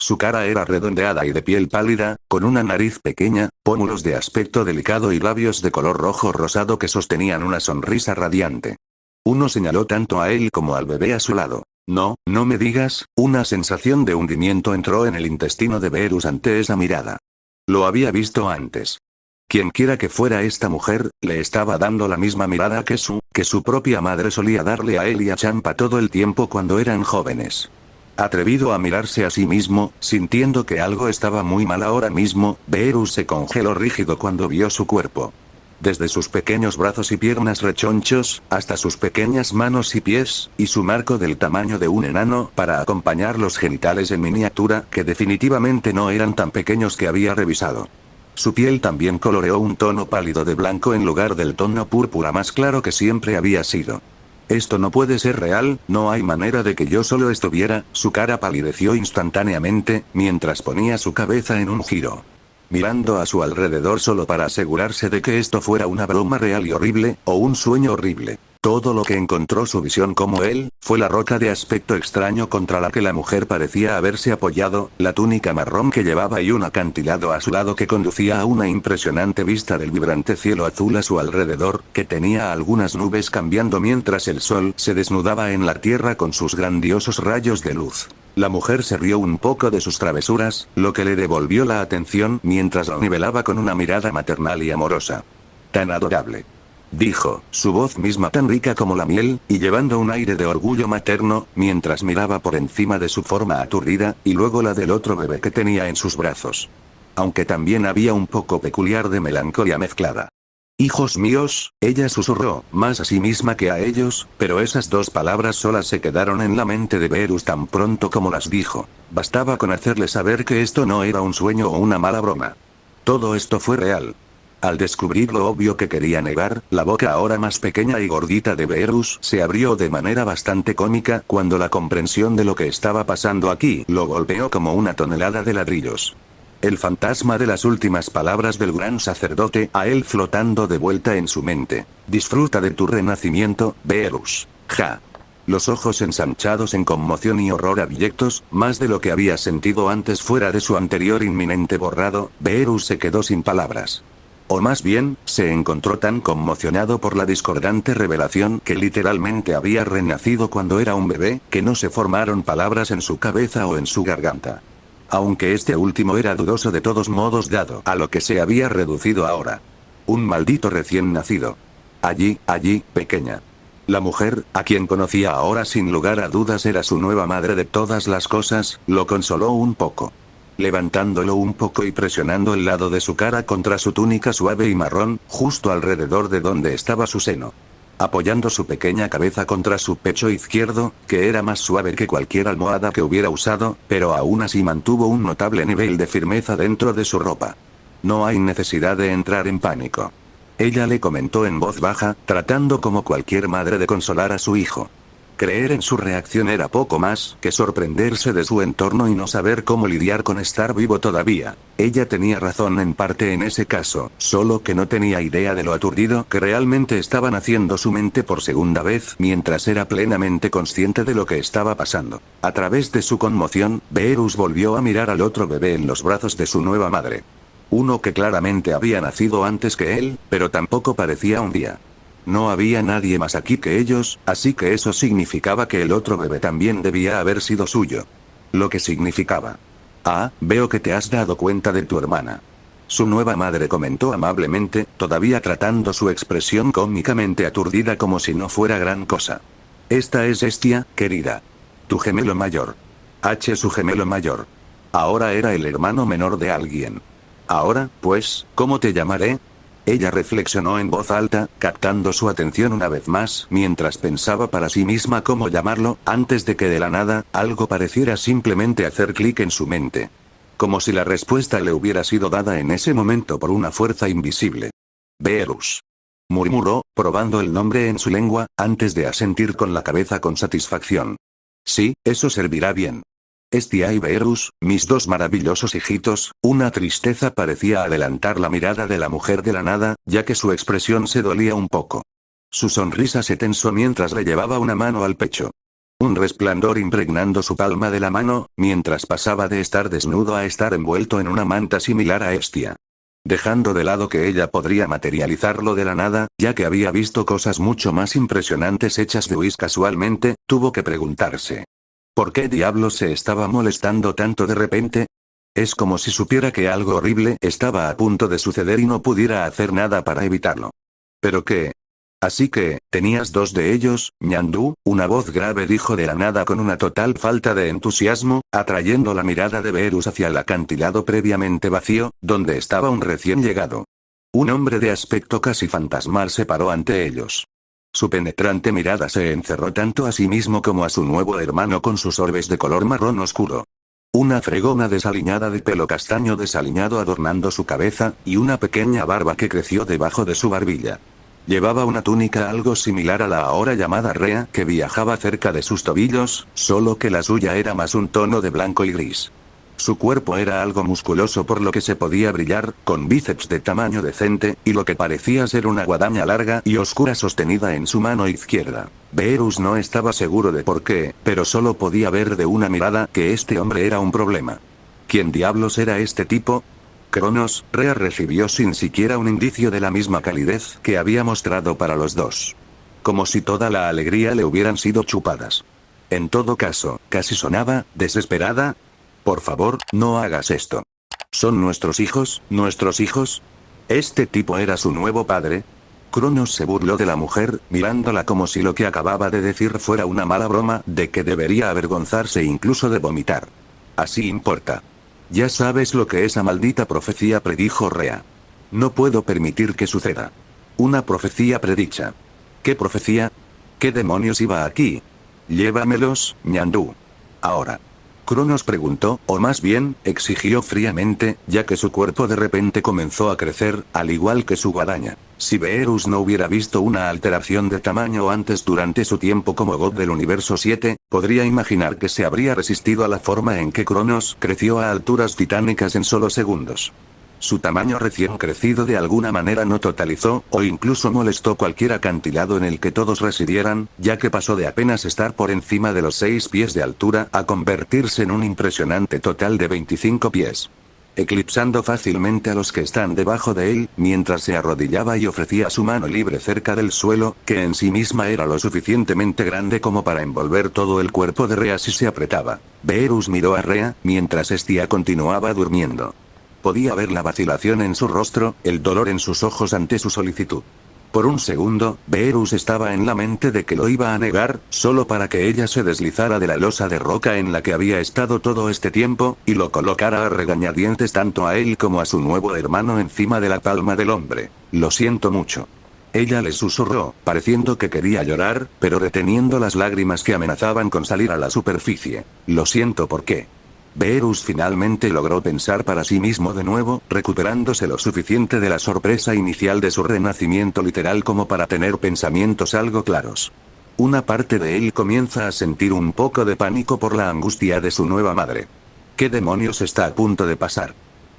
Su cara era redondeada y de piel pálida, con una nariz pequeña, pómulos de aspecto delicado y labios de color rojo rosado que sostenían una sonrisa radiante. Uno señaló tanto a él como al bebé a su lado. No, no me digas, una sensación de hundimiento entró en el intestino de Beerus ante esa mirada. Lo había visto antes. Quienquiera que fuera esta mujer, le estaba dando la misma mirada que su propia madre solía darle a él y a Champa todo el tiempo cuando eran jóvenes. Atrevido a mirarse a sí mismo, sintiendo que algo estaba muy mal ahora mismo, Beerus se congeló rígido cuando vio su cuerpo. Desde sus pequeños brazos y piernas rechonchos, hasta sus pequeñas manos y pies, y su marco del tamaño de un enano para acompañar los genitales en miniatura, que definitivamente no eran tan pequeños que había revisado. Su piel también coloreó un tono pálido de blanco en lugar del tono púrpura más claro que siempre había sido. Esto no puede ser real, no hay manera de que yo solo estuviera, su cara palideció instantáneamente, mientras ponía su cabeza en un giro. Mirando a su alrededor solo para asegurarse de que esto fuera una broma real y horrible, o un sueño horrible. Todo lo que encontró su visión como él, fue la roca de aspecto extraño contra la que la mujer parecía haberse apoyado, la túnica marrón que llevaba y un acantilado a su lado que conducía a una impresionante vista del vibrante cielo azul a su alrededor, que tenía algunas nubes cambiando mientras el sol se desnudaba en la tierra con sus grandiosos rayos de luz. La mujer se rió un poco de sus travesuras, lo que le devolvió la atención mientras lo nivelaba con una mirada maternal y amorosa. Tan adorable. Dijo, su voz misma tan rica como la miel, y llevando un aire de orgullo materno, mientras miraba por encima de su forma aturdida, y luego la del otro bebé que tenía en sus brazos. Aunque también había un poco peculiar de melancolía mezclada. Hijos míos, ella susurró, más a sí misma que a ellos, pero esas dos palabras solas se quedaron en la mente de Beerus tan pronto como las dijo. Bastaba con hacerle saber que esto no era un sueño o una mala broma. Todo esto fue real. Al descubrir lo obvio que quería negar, la boca ahora más pequeña y gordita de Beerus se abrió de manera bastante cómica cuando la comprensión de lo que estaba pasando aquí lo golpeó como una tonelada de ladrillos. El fantasma de las últimas palabras del gran sacerdote a él flotando de vuelta en su mente. Disfruta de tu renacimiento, Beerus. Ja. Los ojos ensanchados en conmoción y horror abyectos, más de lo que había sentido antes fuera de su anterior inminente borrado, Beerus se quedó sin palabras. O más bien, se encontró tan conmocionado por la discordante revelación que literalmente había renacido cuando era un bebé, que no se formaron palabras en su cabeza o en su garganta. Aunque este último era dudoso de todos modos dado a lo que se había reducido ahora. Un maldito recién nacido. Allí, pequeña. La mujer, a quien conocía ahora sin lugar a dudas era su nueva madre de todas las cosas, lo consoló un poco. Levantándolo un poco y presionando el lado de su cara contra su túnica suave y marrón, justo alrededor de donde estaba su seno. Apoyando su pequeña cabeza contra su pecho izquierdo, que era más suave que cualquier almohada que hubiera usado, pero aún así mantuvo un notable nivel de firmeza dentro de su ropa. No hay necesidad de entrar en pánico. Ella le comentó en voz baja, tratando como cualquier madre de consolar a su hijo. Creer en su reacción era poco más que sorprenderse de su entorno y no saber cómo lidiar con estar vivo todavía. Ella tenía razón en parte en ese caso, solo que no tenía idea de lo aturdido que realmente estaban haciendo su mente por segunda vez mientras era plenamente consciente de lo que estaba pasando. A través de su conmoción, Beerus volvió a mirar al otro bebé en los brazos de su nueva madre. Uno que claramente había nacido antes que él, pero tampoco parecía un día. No había nadie más aquí que ellos, así que eso significaba que el otro bebé también debía haber sido suyo. Lo que significaba. Ah, veo que te has dado cuenta de tu hermana. Su nueva madre comentó amablemente, todavía tratando su expresión cómicamente aturdida como si no fuera gran cosa. Esta es Hestia, querida. Tu gemelo mayor. Su gemelo mayor. Ahora era el hermano menor de alguien. Ahora, pues, ¿cómo te llamaré? Ella reflexionó en voz alta, captando su atención una vez más, mientras pensaba para sí misma cómo llamarlo, antes de que de la nada, algo pareciera simplemente hacer clic en su mente. Como si la respuesta le hubiera sido dada en ese momento por una fuerza invisible. Beerus. Murmuró, probando el nombre en su lengua, antes de asentir con la cabeza con satisfacción. Sí, eso servirá bien. Hestia y Beerus, mis dos maravillosos hijitos. Una tristeza parecía adelantar la mirada de la mujer de la nada, ya que su expresión se dolía un poco. Su sonrisa se tensó mientras le llevaba una mano al pecho. Un resplandor impregnando su palma de la mano, mientras pasaba de estar desnudo a estar envuelto en una manta similar a Hestia. Dejando de lado que ella podría materializarlo de la nada, ya que había visto cosas mucho más impresionantes hechas de Whis casualmente, tuvo que preguntarse. ¿Por qué diablos se estaba molestando tanto de repente? Es como si supiera que algo horrible estaba a punto de suceder y no pudiera hacer nada para evitarlo. ¿Pero qué? Así que, ¿tenías dos de ellos, Ñandú? Una voz grave dijo de la nada con una total falta de entusiasmo, atrayendo la mirada de Beerus hacia el acantilado previamente vacío, donde estaba un recién llegado. Un hombre de aspecto casi fantasmal se paró ante ellos. Su penetrante mirada se encerró tanto a sí mismo como a su nuevo hermano con sus orbes de color marrón oscuro. Una fregona desaliñada de pelo castaño desaliñado adornando su cabeza, y una pequeña barba que creció debajo de su barbilla. Llevaba una túnica algo similar a la ahora llamada rea que viajaba cerca de sus tobillos, solo que la suya era más un tono de blanco y gris. Su cuerpo era algo musculoso por lo que se podía brillar, con bíceps de tamaño decente, y lo que parecía ser una guadaña larga y oscura sostenida en su mano izquierda. Beerus no estaba seguro de por qué, pero solo podía ver de una mirada que este hombre era un problema. ¿Quién diablos era este tipo? Cronos, Rea recibió sin siquiera un indicio de la misma calidez que había mostrado para los dos. Como si toda la alegría le hubieran sido chupadas. En todo caso, casi sonaba, desesperada. Por favor, no hagas esto. ¿Son nuestros hijos, nuestros hijos? ¿Este tipo era su nuevo padre? Cronos se burló de la mujer, mirándola como si lo que acababa de decir fuera una mala broma, de que debería avergonzarse incluso de vomitar. Así importa. Ya sabes lo que esa maldita profecía predijo Rea. No puedo permitir que suceda. Una profecía predicha. ¿Qué profecía? ¿Qué demonios iba aquí? Llévamelos, Ñandú. Ahora. Cronos preguntó, o más bien, exigió fríamente, ya que su cuerpo de repente comenzó a crecer, al igual que su guadaña. Si Beerus no hubiera visto una alteración de tamaño antes durante su tiempo como God del Universo 7, podría imaginar que se habría resistido a la forma en que Cronos creció a alturas titánicas en solo segundos. Su tamaño recién crecido de alguna manera no totalizó, o incluso molestó cualquier acantilado en el que todos residieran, ya que pasó de apenas estar por encima de los 6 pies de altura a convertirse en un impresionante total de 25 pies. Eclipsando fácilmente a los que están debajo de él, mientras se arrodillaba y ofrecía su mano libre cerca del suelo, que en sí misma era lo suficientemente grande como para envolver todo el cuerpo de Rea si se apretaba. Beerus miró a Rea, mientras Hestia continuaba durmiendo. Podía ver la vacilación en su rostro, el dolor en sus ojos ante su solicitud. Por un segundo, Beerus estaba en la mente de que lo iba a negar, solo para que ella se deslizara de la losa de roca en la que había estado todo este tiempo, y lo colocara a regañadientes tanto a él como a su nuevo hermano encima de la palma del hombre. Lo siento mucho. Ella le susurró, pareciendo que quería llorar, pero reteniendo las lágrimas que amenazaban con salir a la superficie. Lo siento ¿por qué? Beerus finalmente logró pensar para sí mismo de nuevo, recuperándose lo suficiente de la sorpresa inicial de su renacimiento literal como para tener pensamientos algo claros. Una parte de él comienza a sentir un poco de pánico por la angustia de su nueva madre. ¿Qué demonios está a punto de pasar?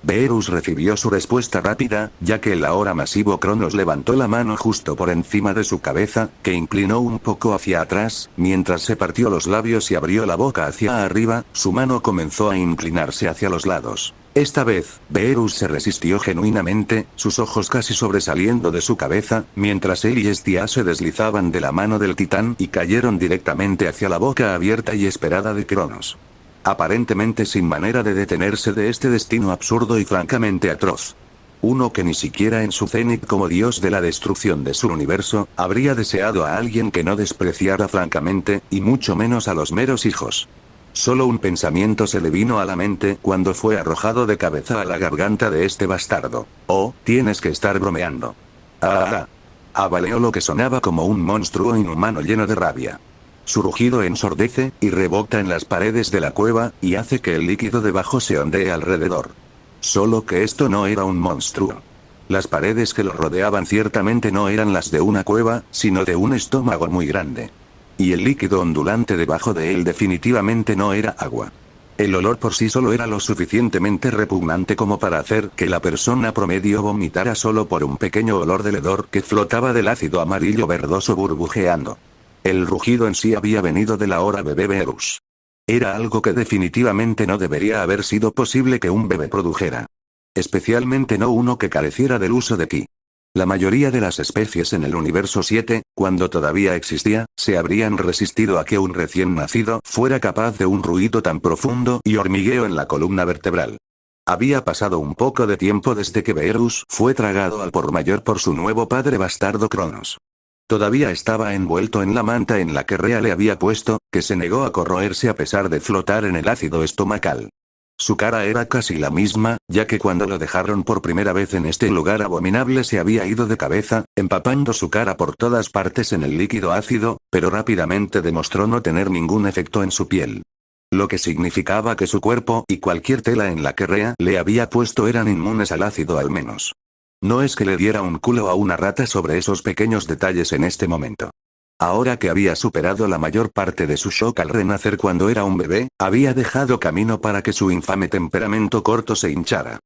Beerus recibió su respuesta rápida, ya que el ahora masivo Cronos levantó la mano justo por encima de su cabeza, que inclinó un poco hacia atrás, mientras se partió los labios y abrió la boca hacia arriba, su mano comenzó a inclinarse hacia los lados. Esta vez, Beerus se resistió genuinamente, sus ojos casi sobresaliendo de su cabeza, mientras él y Hestia se deslizaban de la mano del titán y cayeron directamente hacia la boca abierta y esperada de Cronos. Aparentemente sin manera de detenerse de este destino absurdo y francamente atroz. Uno que ni siquiera en su cenit como dios de la destrucción de su universo, habría deseado a alguien que no despreciara francamente, y mucho menos a los meros hijos. Solo un pensamiento se le vino a la mente cuando fue arrojado de cabeza a la garganta de este bastardo. Oh, tienes que estar bromeando. Abaleó lo que sonaba como un monstruo inhumano lleno de rabia. Su rugido ensordece, y rebota en las paredes de la cueva, y hace que el líquido debajo se ondee alrededor. Solo que esto no era un monstruo. Las paredes que lo rodeaban ciertamente no eran las de una cueva, sino de un estómago muy grande. Y el líquido ondulante debajo de él definitivamente no era agua. El olor por sí solo era lo suficientemente repugnante como para hacer que la persona promedio vomitara solo por un pequeño olor del hedor que flotaba del ácido amarillo verdoso burbujeando. El rugido en sí había venido de la hora bebé Beerus. Era algo que definitivamente no debería haber sido posible que un bebé produjera. Especialmente no uno que careciera del uso de ki. La mayoría de las especies en el universo 7, cuando todavía existía, se habrían resistido a que un recién nacido fuera capaz de un ruido tan profundo y hormigueo en la columna vertebral. Había pasado un poco de tiempo desde que Beerus fue tragado al por mayor por su nuevo padre bastardo Cronos. Todavía estaba envuelto en la manta en la que Rea le había puesto, que se negó a corroerse a pesar de flotar en el ácido estomacal. Su cara era casi la misma, ya que cuando lo dejaron por primera vez en este lugar abominable se había ido de cabeza, empapando su cara por todas partes en el líquido ácido, pero rápidamente demostró no tener ningún efecto en su piel. Lo que significaba que su cuerpo y cualquier tela en la que Rea le había puesto eran inmunes al ácido al menos. No es que le diera un culo a una rata sobre esos pequeños detalles en este momento. Ahora que había superado la mayor parte de su shock al renacer cuando era un bebé, había dejado camino para que su infame temperamento corto se hinchara.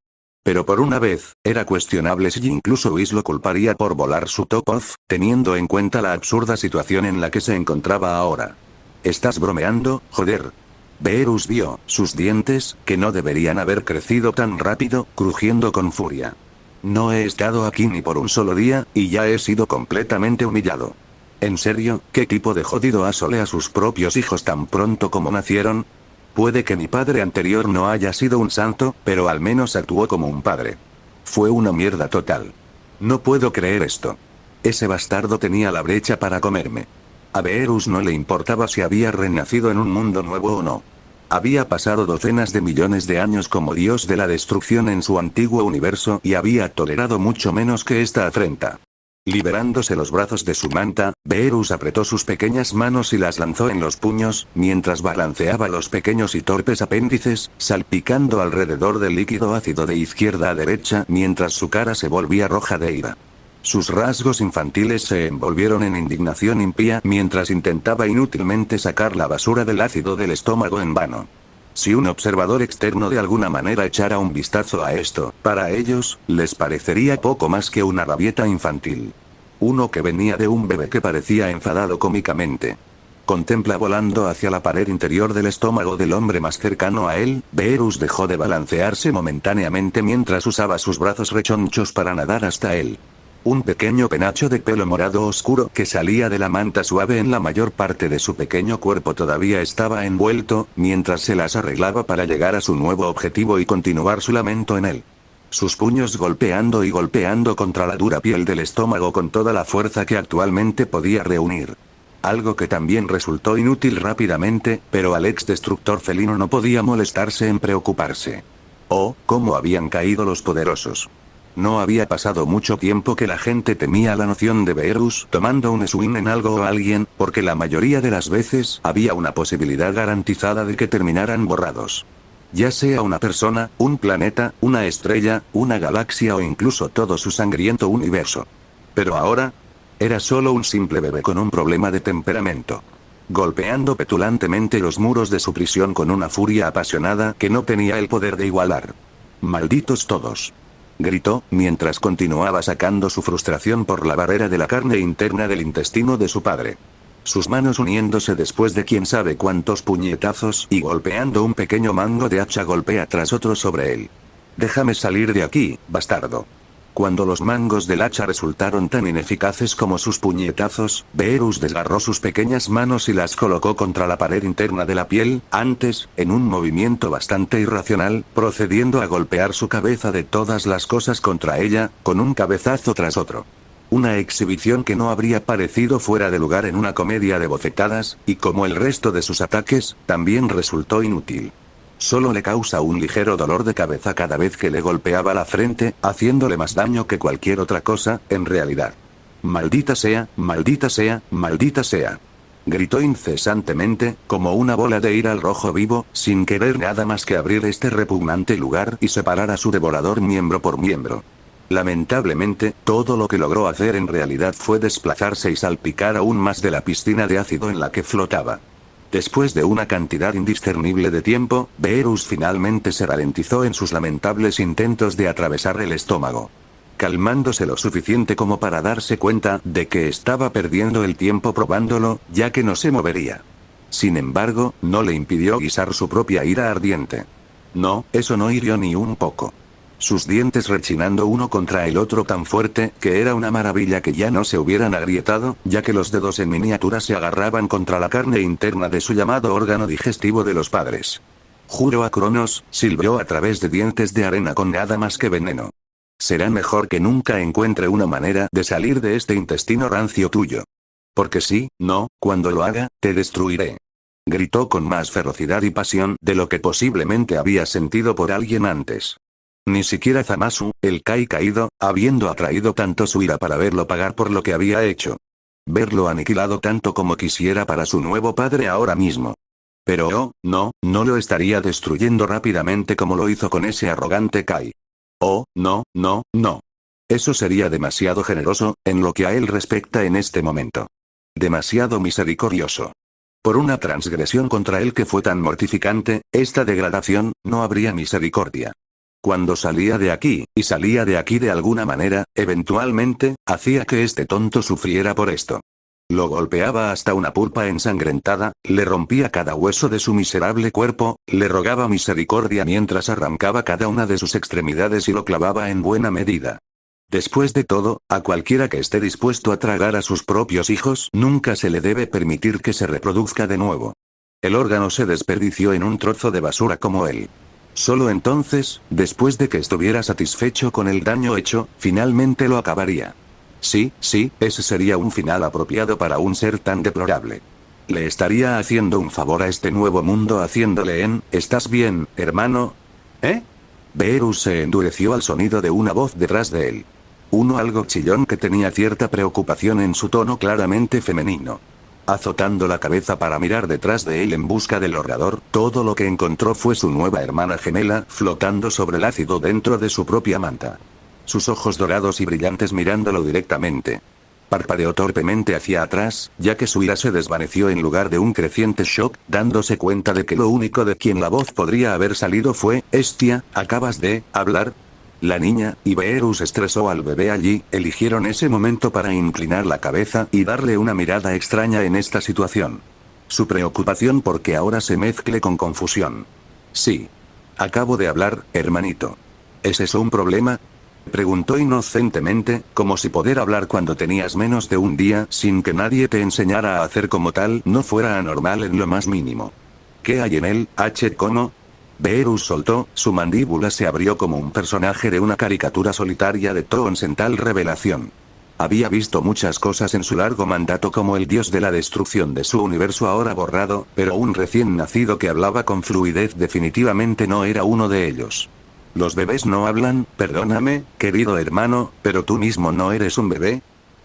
Pero por una vez, era cuestionable si incluso Whis lo culparía por volar su top off, teniendo en cuenta la absurda situación en la que se encontraba ahora. ¿Estás bromeando, joder? Beerus vio sus dientes, que no deberían haber crecido tan rápido, crujiendo con furia. No he estado aquí ni por un solo día, y ya he sido completamente humillado. ¿En serio, qué tipo de jodido asole a sus propios hijos tan pronto como nacieron? Puede que mi padre anterior no haya sido un santo, pero al menos actuó como un padre. Fue una mierda total. No puedo creer esto. Ese bastardo tenía la brecha para comerme. A Beerus no le importaba si había renacido en un mundo nuevo o no. Había pasado docenas de millones de años como dios de la destrucción en su antiguo universo y había tolerado mucho menos que esta afrenta. Liberándose los brazos de su manta, Beerus apretó sus pequeñas manos y las lanzó en los puños, mientras balanceaba los pequeños y torpes apéndices, salpicando alrededor del líquido ácido de izquierda a derecha mientras su cara se volvía roja de ira. Sus rasgos infantiles se envolvieron en indignación impía mientras intentaba inútilmente sacar la basura del ácido del estómago en vano. Si un observador externo de alguna manera echara un vistazo a esto, para ellos, les parecería poco más que una rabieta infantil. Uno que venía de un bebé que parecía enfadado cómicamente. Contempla volando hacia la pared interior del estómago del hombre más cercano a él. Beerus dejó de balancearse momentáneamente mientras usaba sus brazos rechonchos para nadar hasta él. Un pequeño penacho de pelo morado oscuro que salía de la manta suave en la mayor parte de su pequeño cuerpo todavía estaba envuelto, mientras se las arreglaba para llegar a su nuevo objetivo y continuar su lamento en él. Sus puños golpeando y golpeando contra la dura piel del estómago con toda la fuerza que actualmente podía reunir. Algo que también resultó inútil rápidamente, pero al ex destructor felino no podía molestarse en preocuparse. Oh, cómo habían caído los poderosos. No había pasado mucho tiempo que la gente temía la noción de Beerus tomando un swing en algo o alguien, porque la mayoría de las veces había una posibilidad garantizada de que terminaran borrados. Ya sea una persona, un planeta, una estrella, una galaxia o incluso todo su sangriento universo. Pero ahora, era solo un simple bebé con un problema de temperamento. Golpeando petulantemente los muros de su prisión con una furia apasionada que no tenía el poder de igualar. ¡Malditos todos!, gritó, mientras continuaba sacando su frustración por la barrera de la carne interna del intestino de su padre. Sus manos uniéndose después de quién sabe cuántos puñetazos y golpeando un pequeño mango de hacha golpea tras otro sobre él. «Déjame salir de aquí, bastardo». Cuando los mangos del hacha resultaron tan ineficaces como sus puñetazos, Beerus desgarró sus pequeñas manos y las colocó contra la pared interna de la piel, antes, en un movimiento bastante irracional, procediendo a golpear su cabeza de todas las cosas contra ella, con un cabezazo tras otro. Una exhibición que no habría parecido fuera de lugar en una comedia de bofetadas, y como el resto de sus ataques, también resultó inútil. Solo le causa un ligero dolor de cabeza cada vez que le golpeaba la frente, haciéndole más daño que cualquier otra cosa, en realidad. Maldita sea, maldita sea, maldita sea. Gritó incesantemente, como una bola de ira al rojo vivo, sin querer nada más que abrir este repugnante lugar y separar a su devorador miembro por miembro. Lamentablemente, todo lo que logró hacer en realidad fue desplazarse y salpicar aún más de la piscina de ácido en la que flotaba. Después de una cantidad indiscernible de tiempo, Beerus finalmente se ralentizó en sus lamentables intentos de atravesar el estómago. Calmándose lo suficiente como para darse cuenta de que estaba perdiendo el tiempo probándolo, ya que no se movería. Sin embargo, no le impidió guisar su propia ira ardiente. No, eso no hirió ni un poco. Sus dientes rechinando uno contra el otro tan fuerte, que era una maravilla que ya no se hubieran agrietado, ya que los dedos en miniatura se agarraban contra la carne interna de su llamado órgano digestivo de los padres. Juro a Cronos, silbió a través de dientes de arena con nada más que veneno. Será mejor que nunca encuentre una manera de salir de este intestino rancio tuyo. Porque sí, no, cuando lo haga, te destruiré. Gritó con más ferocidad y pasión de lo que posiblemente había sentido por alguien antes. Ni siquiera Zamasu, el Kai caído, habiendo atraído tanto su ira para verlo pagar por lo que había hecho. Verlo aniquilado tanto como quisiera para su nuevo padre ahora mismo. Pero oh, no lo estaría destruyendo rápidamente como lo hizo con ese arrogante Kai. Oh, no. Eso sería demasiado generoso, en lo que a él respecta en este momento. Demasiado misericordioso. Por una transgresión contra él que fue tan mortificante, esta degradación, no habría misericordia. Cuando salía de aquí, y salía de aquí de alguna manera, eventualmente, hacía que este tonto sufriera por esto. Lo golpeaba hasta una pulpa ensangrentada, le rompía cada hueso de su miserable cuerpo, le rogaba misericordia mientras arrancaba cada una de sus extremidades y lo clavaba en buena medida. Después de todo, a cualquiera que esté dispuesto a tragar a sus propios hijos, nunca se le debe permitir que se reproduzca de nuevo. El órgano se desperdició en un trozo de basura como él. Solo entonces, después de que estuviera satisfecho con el daño hecho, finalmente lo acabaría. Sí, ese sería un final apropiado para un ser tan deplorable. Le estaría haciendo un favor a este nuevo mundo haciéndole ¿estás bien, hermano? ¿Eh? Beerus se endureció al sonido de una voz detrás de él. Uno algo chillón que tenía cierta preocupación en su tono claramente femenino. Azotando la cabeza para mirar detrás de él en busca del orador, todo lo que encontró fue su nueva hermana gemela, flotando sobre el ácido dentro de su propia manta. Sus ojos dorados y brillantes mirándolo directamente. Parpadeó torpemente hacia atrás, ya que su ira se desvaneció en lugar de un creciente shock, dándose cuenta de que lo único de quien la voz podría haber salido fue, «Estia, ¿acabas de hablar?» La niña, y Beerus estresó al bebé allí, eligieron ese momento para inclinar la cabeza y darle una mirada extraña en esta situación. Su preocupación porque ahora se mezcle con confusión. «Sí. Acabo de hablar, hermanito. ¿Es eso un problema?», preguntó inocentemente, como si poder hablar cuando tenías menos de un día sin que nadie te enseñara a hacer como tal no fuera anormal en lo más mínimo. «¿Qué hay en él, ¿Cómo?». Beerus soltó, su mandíbula se abrió como un personaje de una caricatura solitaria de Toons en tal revelación. Había visto muchas cosas en su largo mandato como el dios de la destrucción de su universo ahora borrado, pero un recién nacido que hablaba con fluidez definitivamente no era uno de ellos. ¿Los bebés no hablan? Perdóname, querido hermano, pero tú mismo no eres un bebé.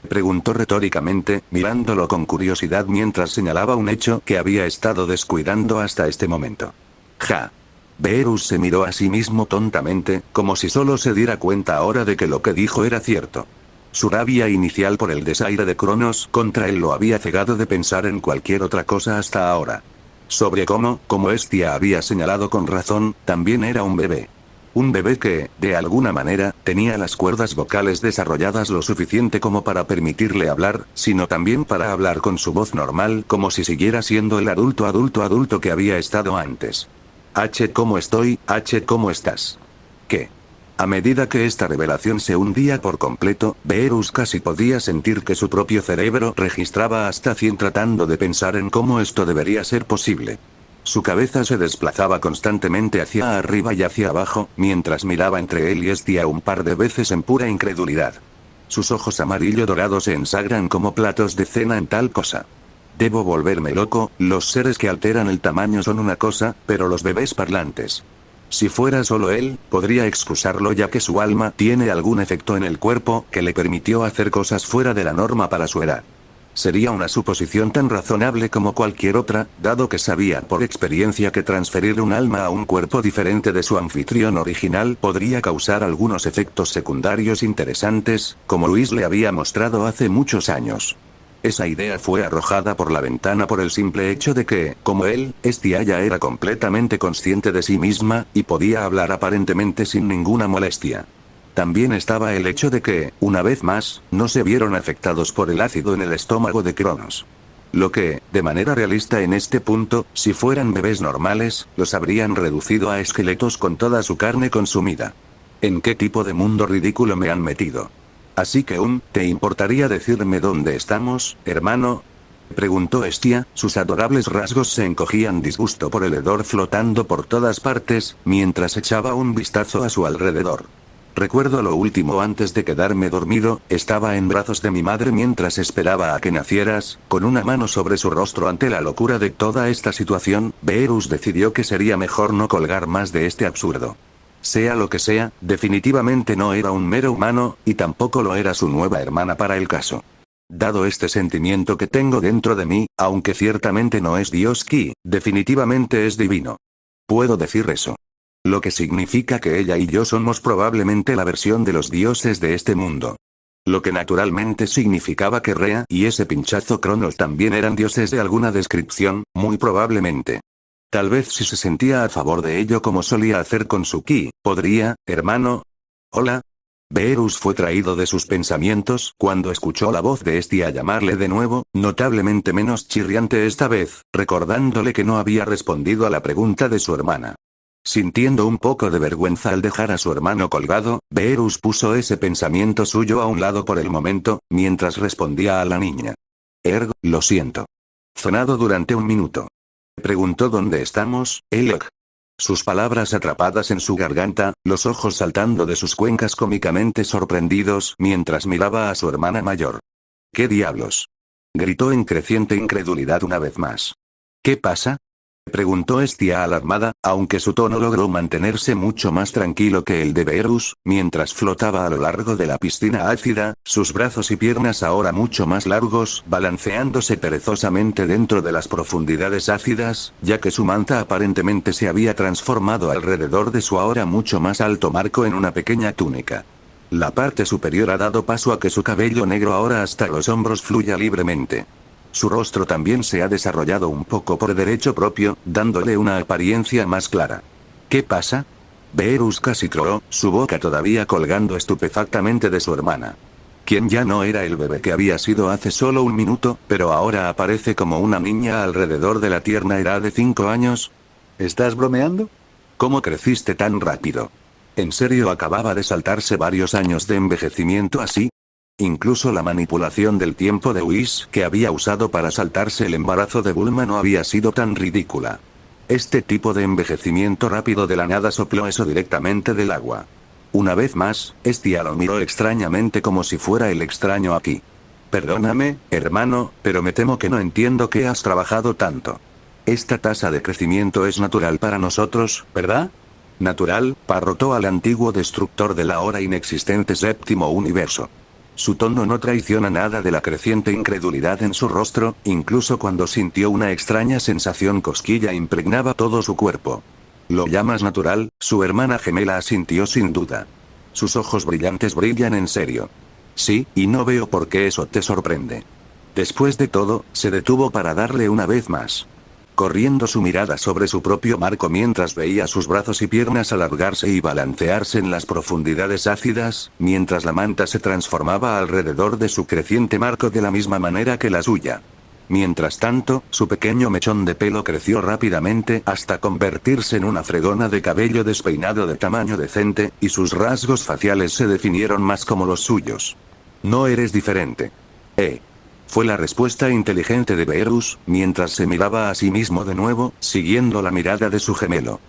Preguntó retóricamente, mirándolo con curiosidad mientras señalaba un hecho que había estado descuidando hasta este momento. Ja. Beerus se miró a sí mismo tontamente, como si solo se diera cuenta ahora de que lo que dijo era cierto. Su rabia inicial por el desaire de Cronos contra él lo había cegado de pensar en cualquier otra cosa hasta ahora. Sobre cómo, como Estia había señalado con razón, también era un bebé. Un bebé que, de alguna manera, tenía las cuerdas vocales desarrolladas lo suficiente como para permitirle hablar, sino también para hablar con su voz normal como si siguiera siendo el adulto que había estado antes. «¿Cómo estoy? ¿Cómo estás?» «¿Qué? A medida que esta revelación se hundía por completo, Beerus casi podía sentir que su propio cerebro registraba hasta 100 tratando de pensar en cómo esto debería ser posible. Su cabeza se desplazaba constantemente hacia arriba y hacia abajo, mientras miraba entre él y Estia un par de veces en pura incredulidad. Sus ojos amarillo dorados se ensagran como platos de cena en tal cosa. Debo volverme loco, los seres que alteran el tamaño son una cosa, pero los bebés parlantes. Si fuera solo él, podría excusarlo ya que su alma tiene algún efecto en el cuerpo que le permitió hacer cosas fuera de la norma para su edad. Sería una suposición tan razonable como cualquier otra, dado que sabía por experiencia que transferir un alma a un cuerpo diferente de su anfitrión original podría causar algunos efectos secundarios interesantes, como Luis le había mostrado hace muchos años. Esa idea fue arrojada por la ventana por el simple hecho de que, como él, Estia ya era completamente consciente de sí misma, y podía hablar aparentemente sin ninguna molestia. También estaba el hecho de que, una vez más, no se vieron afectados por el ácido en el estómago de Cronos. Lo que, de manera realista en este punto, si fueran bebés normales, los habrían reducido a esqueletos con toda su carne consumida. ¿En qué tipo de mundo ridículo me han metido? Así que ¿te importaría decirme dónde estamos, hermano? Preguntó Estia, sus adorables rasgos se encogían disgusto por el hedor flotando por todas partes, mientras echaba un vistazo a su alrededor. Recuerdo lo último antes de quedarme dormido, estaba en brazos de mi madre mientras esperaba a que nacieras, con una mano sobre su rostro ante la locura de toda esta situación, Beerus decidió que sería mejor no colgar más de este absurdo. Sea lo que sea, definitivamente no era un mero humano, y tampoco lo era su nueva hermana para el caso. Dado este sentimiento que tengo dentro de mí, aunque ciertamente no es Dios Ki, definitivamente es divino. Puedo decir eso. Lo que significa que ella y yo somos probablemente la versión de los dioses de este mundo. Lo que naturalmente significaba que Rea y ese pinchazo Cronos también eran dioses de alguna descripción, muy probablemente. Tal vez si se sentía a favor de ello como solía hacer con su ki, podría, hermano. Hola. Beerus fue traído de sus pensamientos cuando escuchó la voz de Estia llamarle de nuevo, notablemente menos chirriante esta vez, recordándole que no había respondido a la pregunta de su hermana. Sintiendo un poco de vergüenza al dejar a su hermano colgado, Beerus puso ese pensamiento suyo a un lado por el momento, mientras respondía a la niña. Lo siento. Zonado durante un minuto. Preguntó dónde estamos, Eliok. Sus palabras atrapadas en su garganta, los ojos saltando de sus cuencas cómicamente sorprendidos mientras miraba a su hermana mayor. ¿Qué diablos? Gritó en creciente incredulidad una vez más. ¿Qué pasa? Preguntó Estia alarmada, aunque su tono logró mantenerse mucho más tranquilo que el de Beerus, mientras flotaba a lo largo de la piscina ácida, sus brazos y piernas ahora mucho más largos, balanceándose perezosamente dentro de las profundidades ácidas, ya que su manta aparentemente se había transformado alrededor de su ahora mucho más alto marco en una pequeña túnica. La parte superior ha dado paso a que su cabello negro ahora hasta los hombros fluya libremente. Su rostro también se ha desarrollado un poco por derecho propio, dándole una apariencia más clara. ¿Qué pasa? Beerus casi croó, su boca todavía colgando estupefactamente de su hermana. Quien ya no era el bebé que había sido hace solo un minuto, pero ahora aparece como una niña alrededor de la tierna edad de 5 años. ¿Estás bromeando? ¿Cómo creciste tan rápido? ¿En serio acababa de saltarse varios años de envejecimiento así? Incluso la manipulación del tiempo de Whis que había usado para saltarse el embarazo de Bulma no había sido tan ridícula. Este tipo de envejecimiento rápido de la nada sopló eso directamente del agua. Una vez más, Estia lo miró extrañamente como si fuera el extraño aquí. Perdóname, hermano, pero me temo que no entiendo que has trabajado tanto. Esta tasa de crecimiento es natural para nosotros, ¿verdad? Natural, parrotó al antiguo destructor del ahora inexistente séptimo universo. Su tono no traiciona nada de la creciente incredulidad en su rostro, incluso cuando sintió una extraña sensación cosquilla impregnaba todo su cuerpo. ¿Lo llamas natural? Su hermana gemela asintió sin duda. Sus ojos brillantes brillan en serio. Sí, y no veo por qué eso te sorprende. Después de todo, se detuvo para darle una vez más. Corriendo su mirada sobre su propio marco mientras veía sus brazos y piernas alargarse y balancearse en las profundidades ácidas, mientras la manta se transformaba alrededor de su creciente marco de la misma manera que la suya. Mientras tanto, su pequeño mechón de pelo creció rápidamente hasta convertirse en una fregona de cabello despeinado de tamaño decente, y sus rasgos faciales se definieron más como los suyos. No eres diferente. Fue la respuesta inteligente de Beerus, mientras se miraba a sí mismo de nuevo, siguiendo la mirada de su gemelo.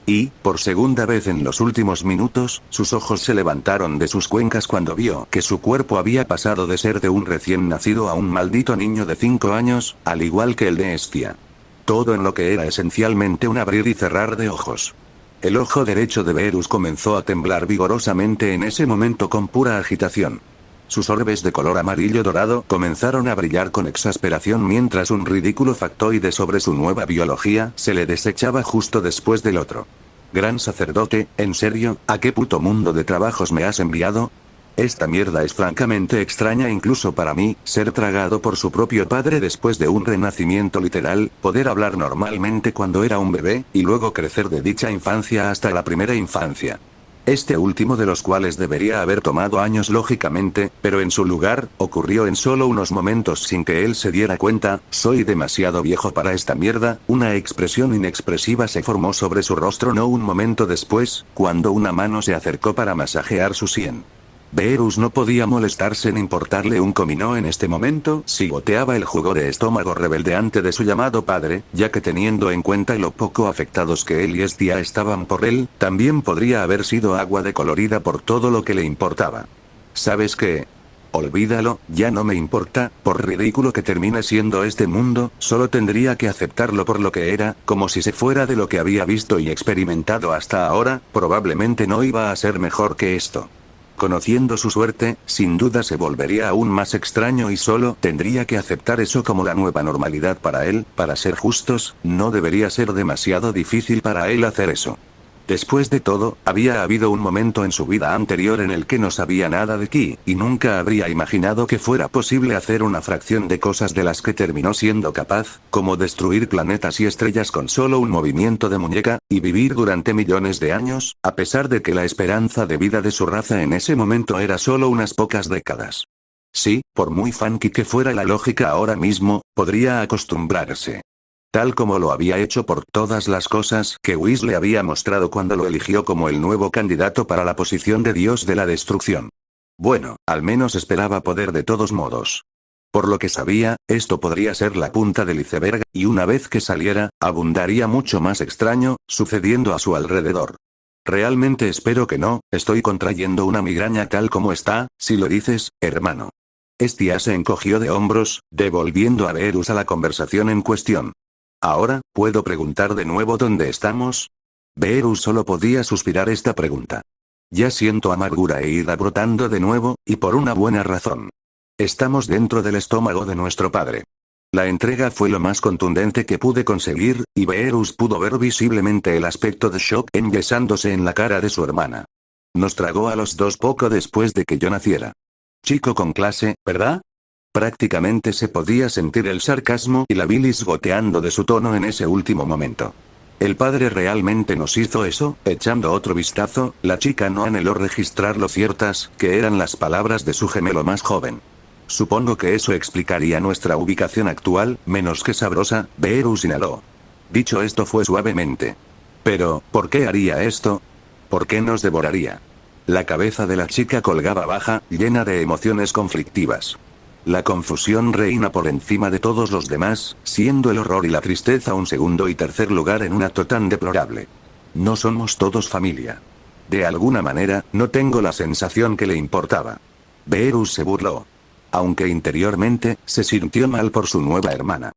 Y, por segunda vez en los últimos minutos, sus ojos se levantaron de sus cuencas cuando vio que su cuerpo había pasado de ser de un recién nacido a un maldito niño de 5 años, al igual que el de Hestia. Todo en lo que era esencialmente un abrir y cerrar de ojos. El ojo derecho de Beerus comenzó a temblar vigorosamente en ese momento con pura agitación. Sus orbes de color amarillo dorado comenzaron a brillar con exasperación mientras un ridículo factoide sobre su nueva biología se le desechaba justo después del otro. Gran sacerdote, ¿en serio? ¿A qué puto mundo de trabajos me has enviado? Esta mierda es francamente extraña incluso para mí, ser tragado por su propio padre después de un renacimiento literal, poder hablar normalmente cuando era un bebé, y luego crecer de dicha infancia hasta la primera infancia. Este último de los cuales debería haber tomado años lógicamente, pero en su lugar, ocurrió en solo unos momentos sin que él se diera cuenta. Soy demasiado viejo para esta mierda. Una expresión inexpresiva se formó sobre su rostro no un momento después, cuando una mano se acercó para masajear su sien. Beerus no podía molestarse en importarle un comino en este momento si goteaba el jugo de estómago rebeldeante de su llamado padre, ya que teniendo en cuenta lo poco afectados que él y Hestia estaban por él, también podría haber sido agua decolorida por todo lo que le importaba. ¿Sabes qué? Olvídalo, ya no me importa, por ridículo que termine siendo este mundo, solo tendría que aceptarlo por lo que era, como si se fuera de lo que había visto y experimentado hasta ahora, probablemente no iba a ser mejor que esto. Conociendo su suerte, sin duda se volvería aún más extraño y solo tendría que aceptar eso como la nueva normalidad para él. Para ser justos, no debería ser demasiado difícil para él hacer eso. Después de todo, había habido un momento en su vida anterior en el que no sabía nada de Ki, y nunca habría imaginado que fuera posible hacer una fracción de cosas de las que terminó siendo capaz, como destruir planetas y estrellas con solo un movimiento de muñeca, y vivir durante millones de años, a pesar de que la esperanza de vida de su raza en ese momento era solo unas pocas décadas. Sí, por muy funky que fuera la lógica ahora mismo, podría acostumbrarse. Tal como lo había hecho por todas las cosas que Whis le había mostrado cuando lo eligió como el nuevo candidato para la posición de Dios de la Destrucción. Bueno, al menos esperaba poder de todos modos. Por lo que sabía, esto podría ser la punta del iceberg, y una vez que saliera, abundaría mucho más extraño, sucediendo a su alrededor. Realmente espero que no, estoy contrayendo una migraña tal como está, si lo dices, hermano. Hestia se encogió de hombros, devolviendo a Beerus a la conversación en cuestión. Ahora, ¿puedo preguntar de nuevo dónde estamos? Beerus solo podía suspirar esta pregunta. Ya siento amargura e ira brotando de nuevo, y por una buena razón. Estamos dentro del estómago de nuestro padre. La entrega fue lo más contundente que pude conseguir, y Beerus pudo ver visiblemente el aspecto de shock enyesándose en la cara de su hermana. Nos tragó a los dos poco después de que yo naciera. Chico con clase, ¿verdad? Prácticamente se podía sentir el sarcasmo y la bilis goteando de su tono en ese último momento. ¿El padre realmente nos hizo eso? Echando otro vistazo, la chica no anheló registrar lo ciertas que eran las palabras de su gemelo más joven. Supongo que eso explicaría nuestra ubicación actual, menos que sabrosa, Beerus inhaló. Dicho esto fue suavemente. Pero, ¿por qué haría esto? ¿Por qué nos devoraría? La cabeza de la chica colgaba baja, llena de emociones conflictivas. La confusión reina por encima de todos los demás, siendo el horror y la tristeza un segundo y tercer lugar en un acto tan deplorable. No somos todos familia. De alguna manera, no tengo la sensación que le importaba. Beerus se burló. Aunque interiormente, se sintió mal por su nueva hermana.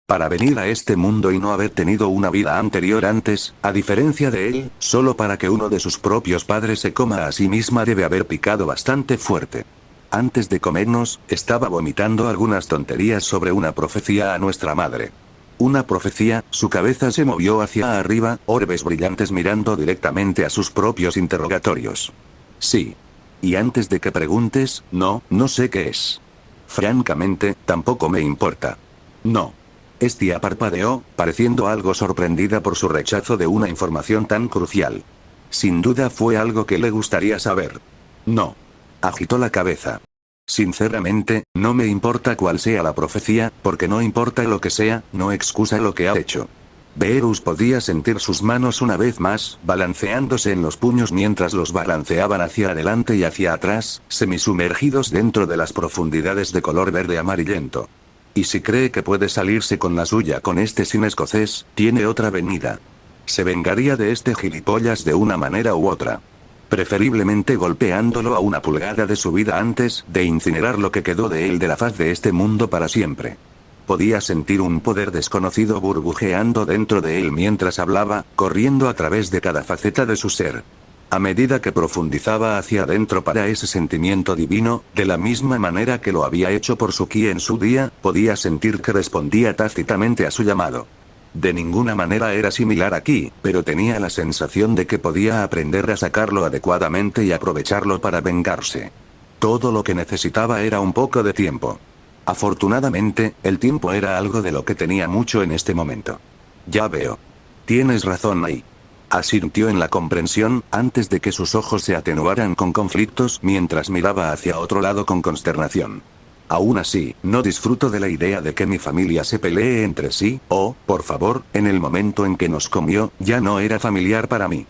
Para venir a este mundo y no haber tenido una vida anterior antes, a diferencia de él, solo para que uno de sus propios padres se coma a sí misma debe haber picado bastante fuerte. Antes de comernos, estaba vomitando algunas tonterías sobre una profecía a nuestra madre. Una profecía, su cabeza se movió hacia arriba, orbes brillantes mirando directamente a sus propios interrogatorios. Sí. Y antes de que preguntes, no sé qué es. Francamente, tampoco me importa. No. Hestia parpadeó, pareciendo algo sorprendida por su rechazo de una información tan crucial. Sin duda fue algo que le gustaría saber. No. Agitó la cabeza. Sinceramente, no me importa cuál sea la profecía, porque no importa lo que sea, no excusa lo que ha hecho. Beerus podía sentir sus manos una vez más, balanceándose en los puños mientras los balanceaban hacia adelante y hacia atrás, semisumergidos dentro de las profundidades de color verde amarillento. Y si cree que puede salirse con la suya con este sin escocés, tiene otra venida. Se vengaría de este gilipollas de una manera u otra. Preferiblemente golpeándolo a una pulgada de su vida antes de incinerar lo que quedó de él de la faz de este mundo para siempre. Podía sentir un poder desconocido burbujeando dentro de él mientras hablaba, corriendo a través de cada faceta de su ser. A medida que profundizaba hacia adentro para ese sentimiento divino, de la misma manera que lo había hecho por su ki en su día, podía sentir que respondía tácitamente a su llamado. De ninguna manera era similar aquí, pero tenía la sensación de que podía aprender a sacarlo adecuadamente y aprovecharlo para vengarse. Todo lo que necesitaba era un poco de tiempo. Afortunadamente, el tiempo era algo de lo que tenía mucho en este momento. Ya veo. Tienes razón ahí. Asintió en la comprensión, antes de que sus ojos se atenuaran con conflictos mientras miraba hacia otro lado con consternación. Aún así, no disfruto de la idea de que mi familia se pelee entre sí, por favor, en el momento en que nos comió, ya no era familiar para mí.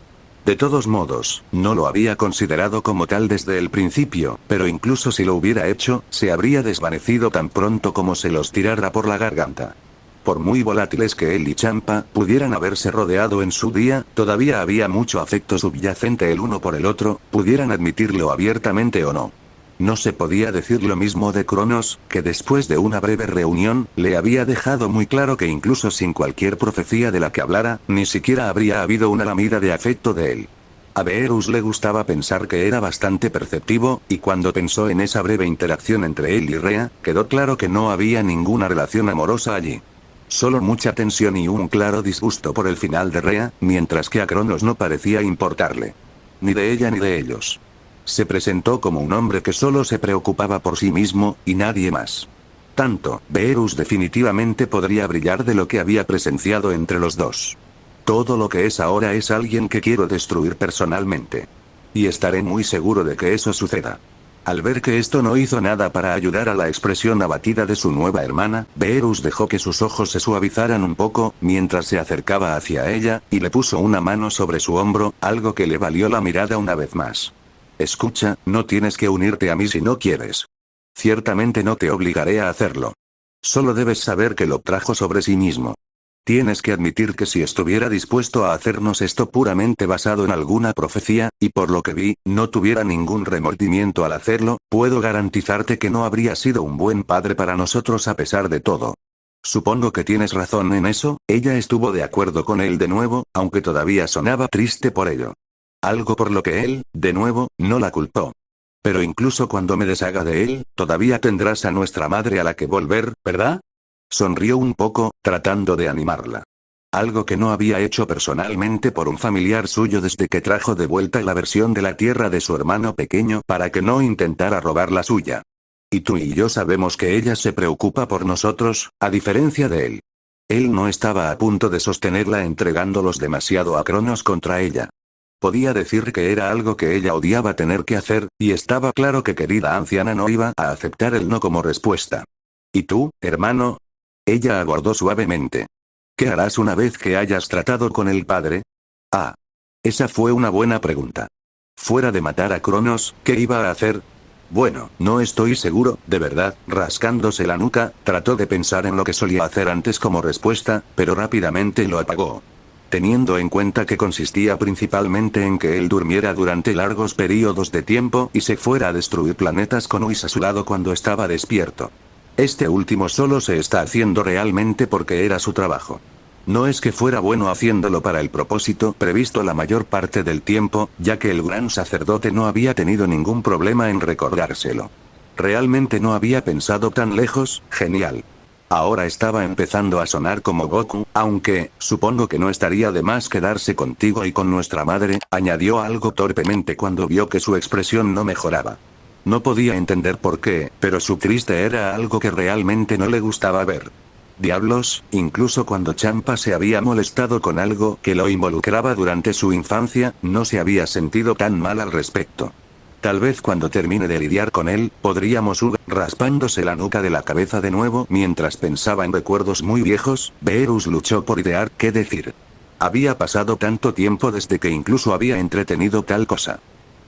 De todos modos, no lo había considerado como tal desde el principio, pero incluso si lo hubiera hecho, se habría desvanecido tan pronto como se los tirara por la garganta. Por muy volátiles que él y Champa pudieran haberse rodeado en su día, todavía había mucho afecto subyacente el uno por el otro, pudieran admitirlo abiertamente o no. No se podía decir lo mismo de Cronos, que después de una breve reunión, le había dejado muy claro que incluso sin cualquier profecía de la que hablara, ni siquiera habría habido una lamida de afecto de él. A Beerus le gustaba pensar que era bastante perceptivo, y cuando pensó en esa breve interacción entre él y Rhea, quedó claro que no había ninguna relación amorosa allí. Solo mucha tensión y un claro disgusto por el final de Rhea, mientras que a Cronos no parecía importarle. Ni de ella ni de ellos. Se presentó como un hombre que solo se preocupaba por sí mismo, y nadie más. Tanto, Beerus definitivamente podría brillar de lo que había presenciado entre los dos. Todo lo que es ahora es alguien que quiero destruir personalmente. Y estaré muy seguro de que eso suceda. Al ver que esto no hizo nada para ayudar a la expresión abatida de su nueva hermana, Beerus dejó que sus ojos se suavizaran un poco, mientras se acercaba hacia ella, y le puso una mano sobre su hombro, algo que le valió la mirada una vez más. Escucha, no tienes que unirte a mí si no quieres. Ciertamente no te obligaré a hacerlo. Solo debes saber que lo trajo sobre sí mismo. Tienes que admitir que si estuviera dispuesto a hacernos esto puramente basado en alguna profecía, y por lo que vi, no tuviera ningún remordimiento al hacerlo, puedo garantizarte que no habría sido un buen padre para nosotros a pesar de todo. Supongo que tienes razón en eso. Ella estuvo de acuerdo con él de nuevo, aunque todavía sonaba triste por ello. Algo por lo que él, de nuevo, no la culpó. Pero incluso cuando me deshaga de él, todavía tendrás a nuestra madre a la que volver, ¿verdad? Sonrió un poco, tratando de animarla. Algo que no había hecho personalmente por un familiar suyo desde que trajo de vuelta la versión de la tierra de su hermano pequeño para que no intentara robar la suya. Y tú y yo sabemos que ella se preocupa por nosotros, a diferencia de él. Él no estaba a punto de sostenerla entregándolos demasiado a Cronos contra ella. Podía decir que era algo que ella odiaba tener que hacer, y estaba claro que querida anciana no iba a aceptar el no como respuesta. ¿Y tú, hermano? Ella abordó suavemente. ¿Qué harás una vez que hayas tratado con el padre? Ah. Esa fue una buena pregunta. Fuera de matar a Cronos, ¿qué iba a hacer? Bueno, no estoy seguro, de verdad. Rascándose la nuca, trató de pensar en lo que solía hacer antes como respuesta, pero rápidamente lo apagó. Teniendo en cuenta que consistía principalmente en que él durmiera durante largos periodos de tiempo y se fuera a destruir planetas con Whis a su lado cuando estaba despierto. Este último solo se está haciendo realmente porque era su trabajo. No es que fuera bueno haciéndolo para el propósito previsto la mayor parte del tiempo, ya que el gran sacerdote no había tenido ningún problema en recordárselo. Realmente no había pensado tan lejos. Genial. Ahora estaba empezando a sonar como Goku, aunque, supongo que no estaría de más quedarse contigo y con nuestra madre, añadió algo torpemente cuando vio que su expresión no mejoraba. No podía entender por qué, pero su triste era algo que realmente no le gustaba ver. Diablos, incluso cuando Champa se había molestado con algo que lo involucraba durante su infancia, no se había sentido tan mal al respecto. Tal vez cuando termine de lidiar con él, podríamos raspándose la nuca de la cabeza de nuevo mientras pensaba en recuerdos muy viejos, Beerus luchó por idear qué decir. Había pasado tanto tiempo desde que incluso había entretenido tal cosa.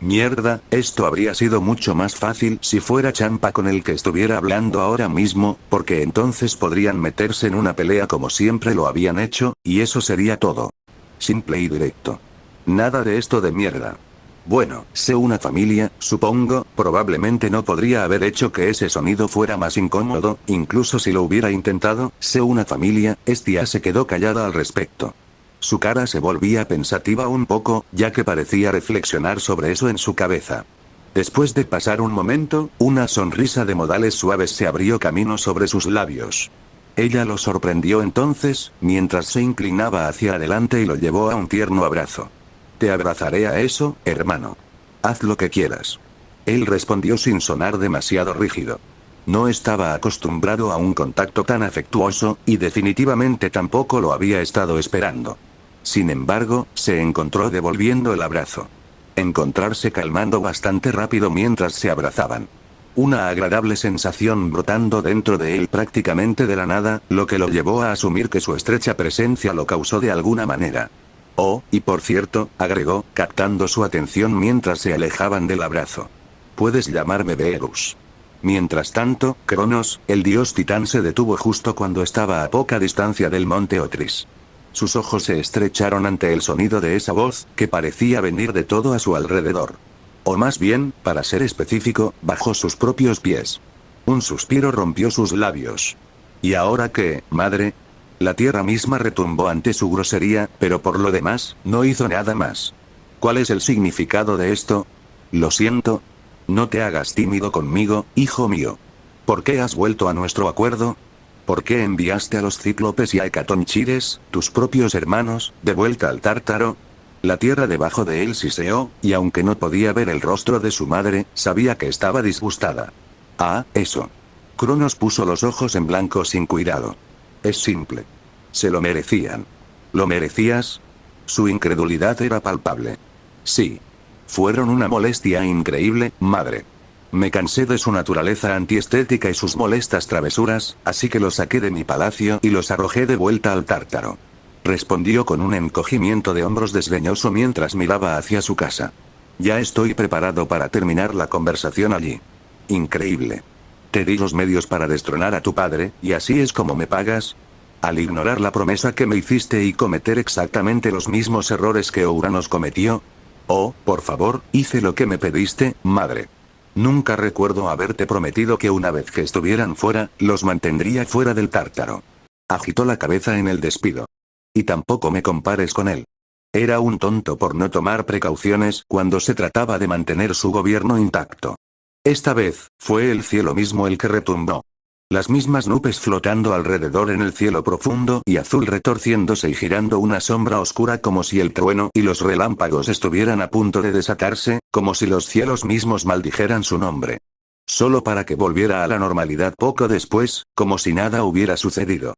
Mierda, esto habría sido mucho más fácil si fuera Champa con el que estuviera hablando ahora mismo, porque entonces podrían meterse en una pelea como siempre lo habían hecho, y eso sería todo. Simple y directo. Nada de esto de mierda. Bueno, sé una familia, supongo, probablemente no podría haber hecho que ese sonido fuera más incómodo, incluso si lo hubiera intentado, sé una familia, Estia se quedó callada al respecto. Su cara se volvía pensativa un poco, ya que parecía reflexionar sobre eso en su cabeza. Después de pasar un momento, una sonrisa de modales suaves se abrió camino sobre sus labios. Ella lo sorprendió entonces, mientras se inclinaba hacia adelante y lo llevó a un tierno abrazo. Te abrazaré a eso, hermano. Haz lo que quieras. Él respondió sin sonar demasiado rígido. No estaba acostumbrado a un contacto tan afectuoso, y definitivamente tampoco lo había estado esperando. Sin embargo, se encontró devolviendo el abrazo. Encontrarse calmando bastante rápido mientras se abrazaban. Una agradable sensación brotando dentro de él prácticamente de la nada, lo que lo llevó a asumir que su estrecha presencia lo causó de alguna manera. Oh, y por cierto, agregó, captando su atención mientras se alejaban del abrazo. Puedes llamarme Beerus. Mientras tanto, Cronos, el dios titán se detuvo justo cuando estaba a poca distancia del monte Otris. Sus ojos se estrecharon ante el sonido de esa voz, que parecía venir de todo a su alrededor. O más bien, para ser específico, bajo sus propios pies. Un suspiro rompió sus labios. ¿Y ahora qué, madre? La tierra misma retumbó ante su grosería, pero por lo demás, no hizo nada más. ¿Cuál es el significado de esto? Lo siento. No te hagas tímido conmigo, hijo mío. ¿Por qué has vuelto a nuestro acuerdo? ¿Por qué enviaste a los cíclopes y a Hecatonchires, tus propios hermanos, de vuelta al Tártaro? La tierra debajo de él siseó, y aunque no podía ver el rostro de su madre, sabía que estaba disgustada. Ah, eso. Cronos puso los ojos en blanco sin cuidado. Es simple. Se lo merecían. ¿Lo merecías? Su incredulidad era palpable. Sí. Fueron una molestia increíble, madre. Me cansé de su naturaleza antiestética y sus molestas travesuras, así que los saqué de mi palacio y los arrojé de vuelta al Tártaro. Respondió con un encogimiento de hombros desdeñoso mientras miraba hacia su casa. Ya estoy preparado para terminar la conversación allí. Increíble. Te di los medios para destronar a tu padre, y así es como me pagas. Al ignorar la promesa que me hiciste y cometer exactamente los mismos errores que Ouranos cometió. Oh, por favor, hice lo que me pediste, madre. Nunca recuerdo haberte prometido que una vez que estuvieran fuera, los mantendría fuera del Tártaro. Agitó la cabeza en el despido. Y tampoco me compares con él. Era un tonto por no tomar precauciones cuando se trataba de mantener su gobierno intacto. Esta vez, fue el cielo mismo el que retumbó. Las mismas nubes flotando alrededor en el cielo profundo y azul retorciéndose y girando una sombra oscura como si el trueno y los relámpagos estuvieran a punto de desatarse, como si los cielos mismos maldijeran su nombre. Solo para que volviera a la normalidad poco después, como si nada hubiera sucedido.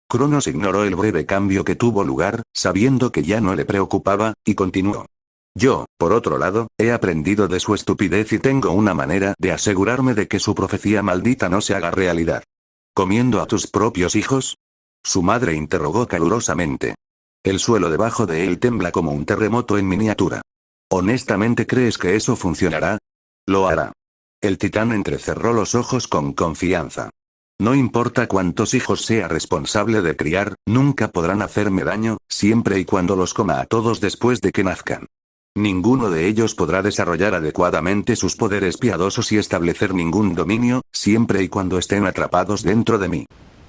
Cronos ignoró el breve cambio que tuvo lugar, sabiendo que ya no le preocupaba, y continuó. Yo, por otro lado, he aprendido de su estupidez y tengo una manera de asegurarme de que su profecía maldita no se haga realidad. ¿Comiendo a tus propios hijos? Su madre interrogó calurosamente. El suelo debajo de él tembla como un terremoto en miniatura. ¿Honestamente crees que eso funcionará? Lo hará. El titán entrecerró los ojos con confianza. No importa cuántos hijos sea responsable de criar, nunca podrán hacerme daño, siempre y cuando los coma a todos después de que nazcan. Ninguno de ellos podrá desarrollar adecuadamente sus poderes piadosos y establecer ningún dominio, siempre y cuando estén atrapados dentro de mí.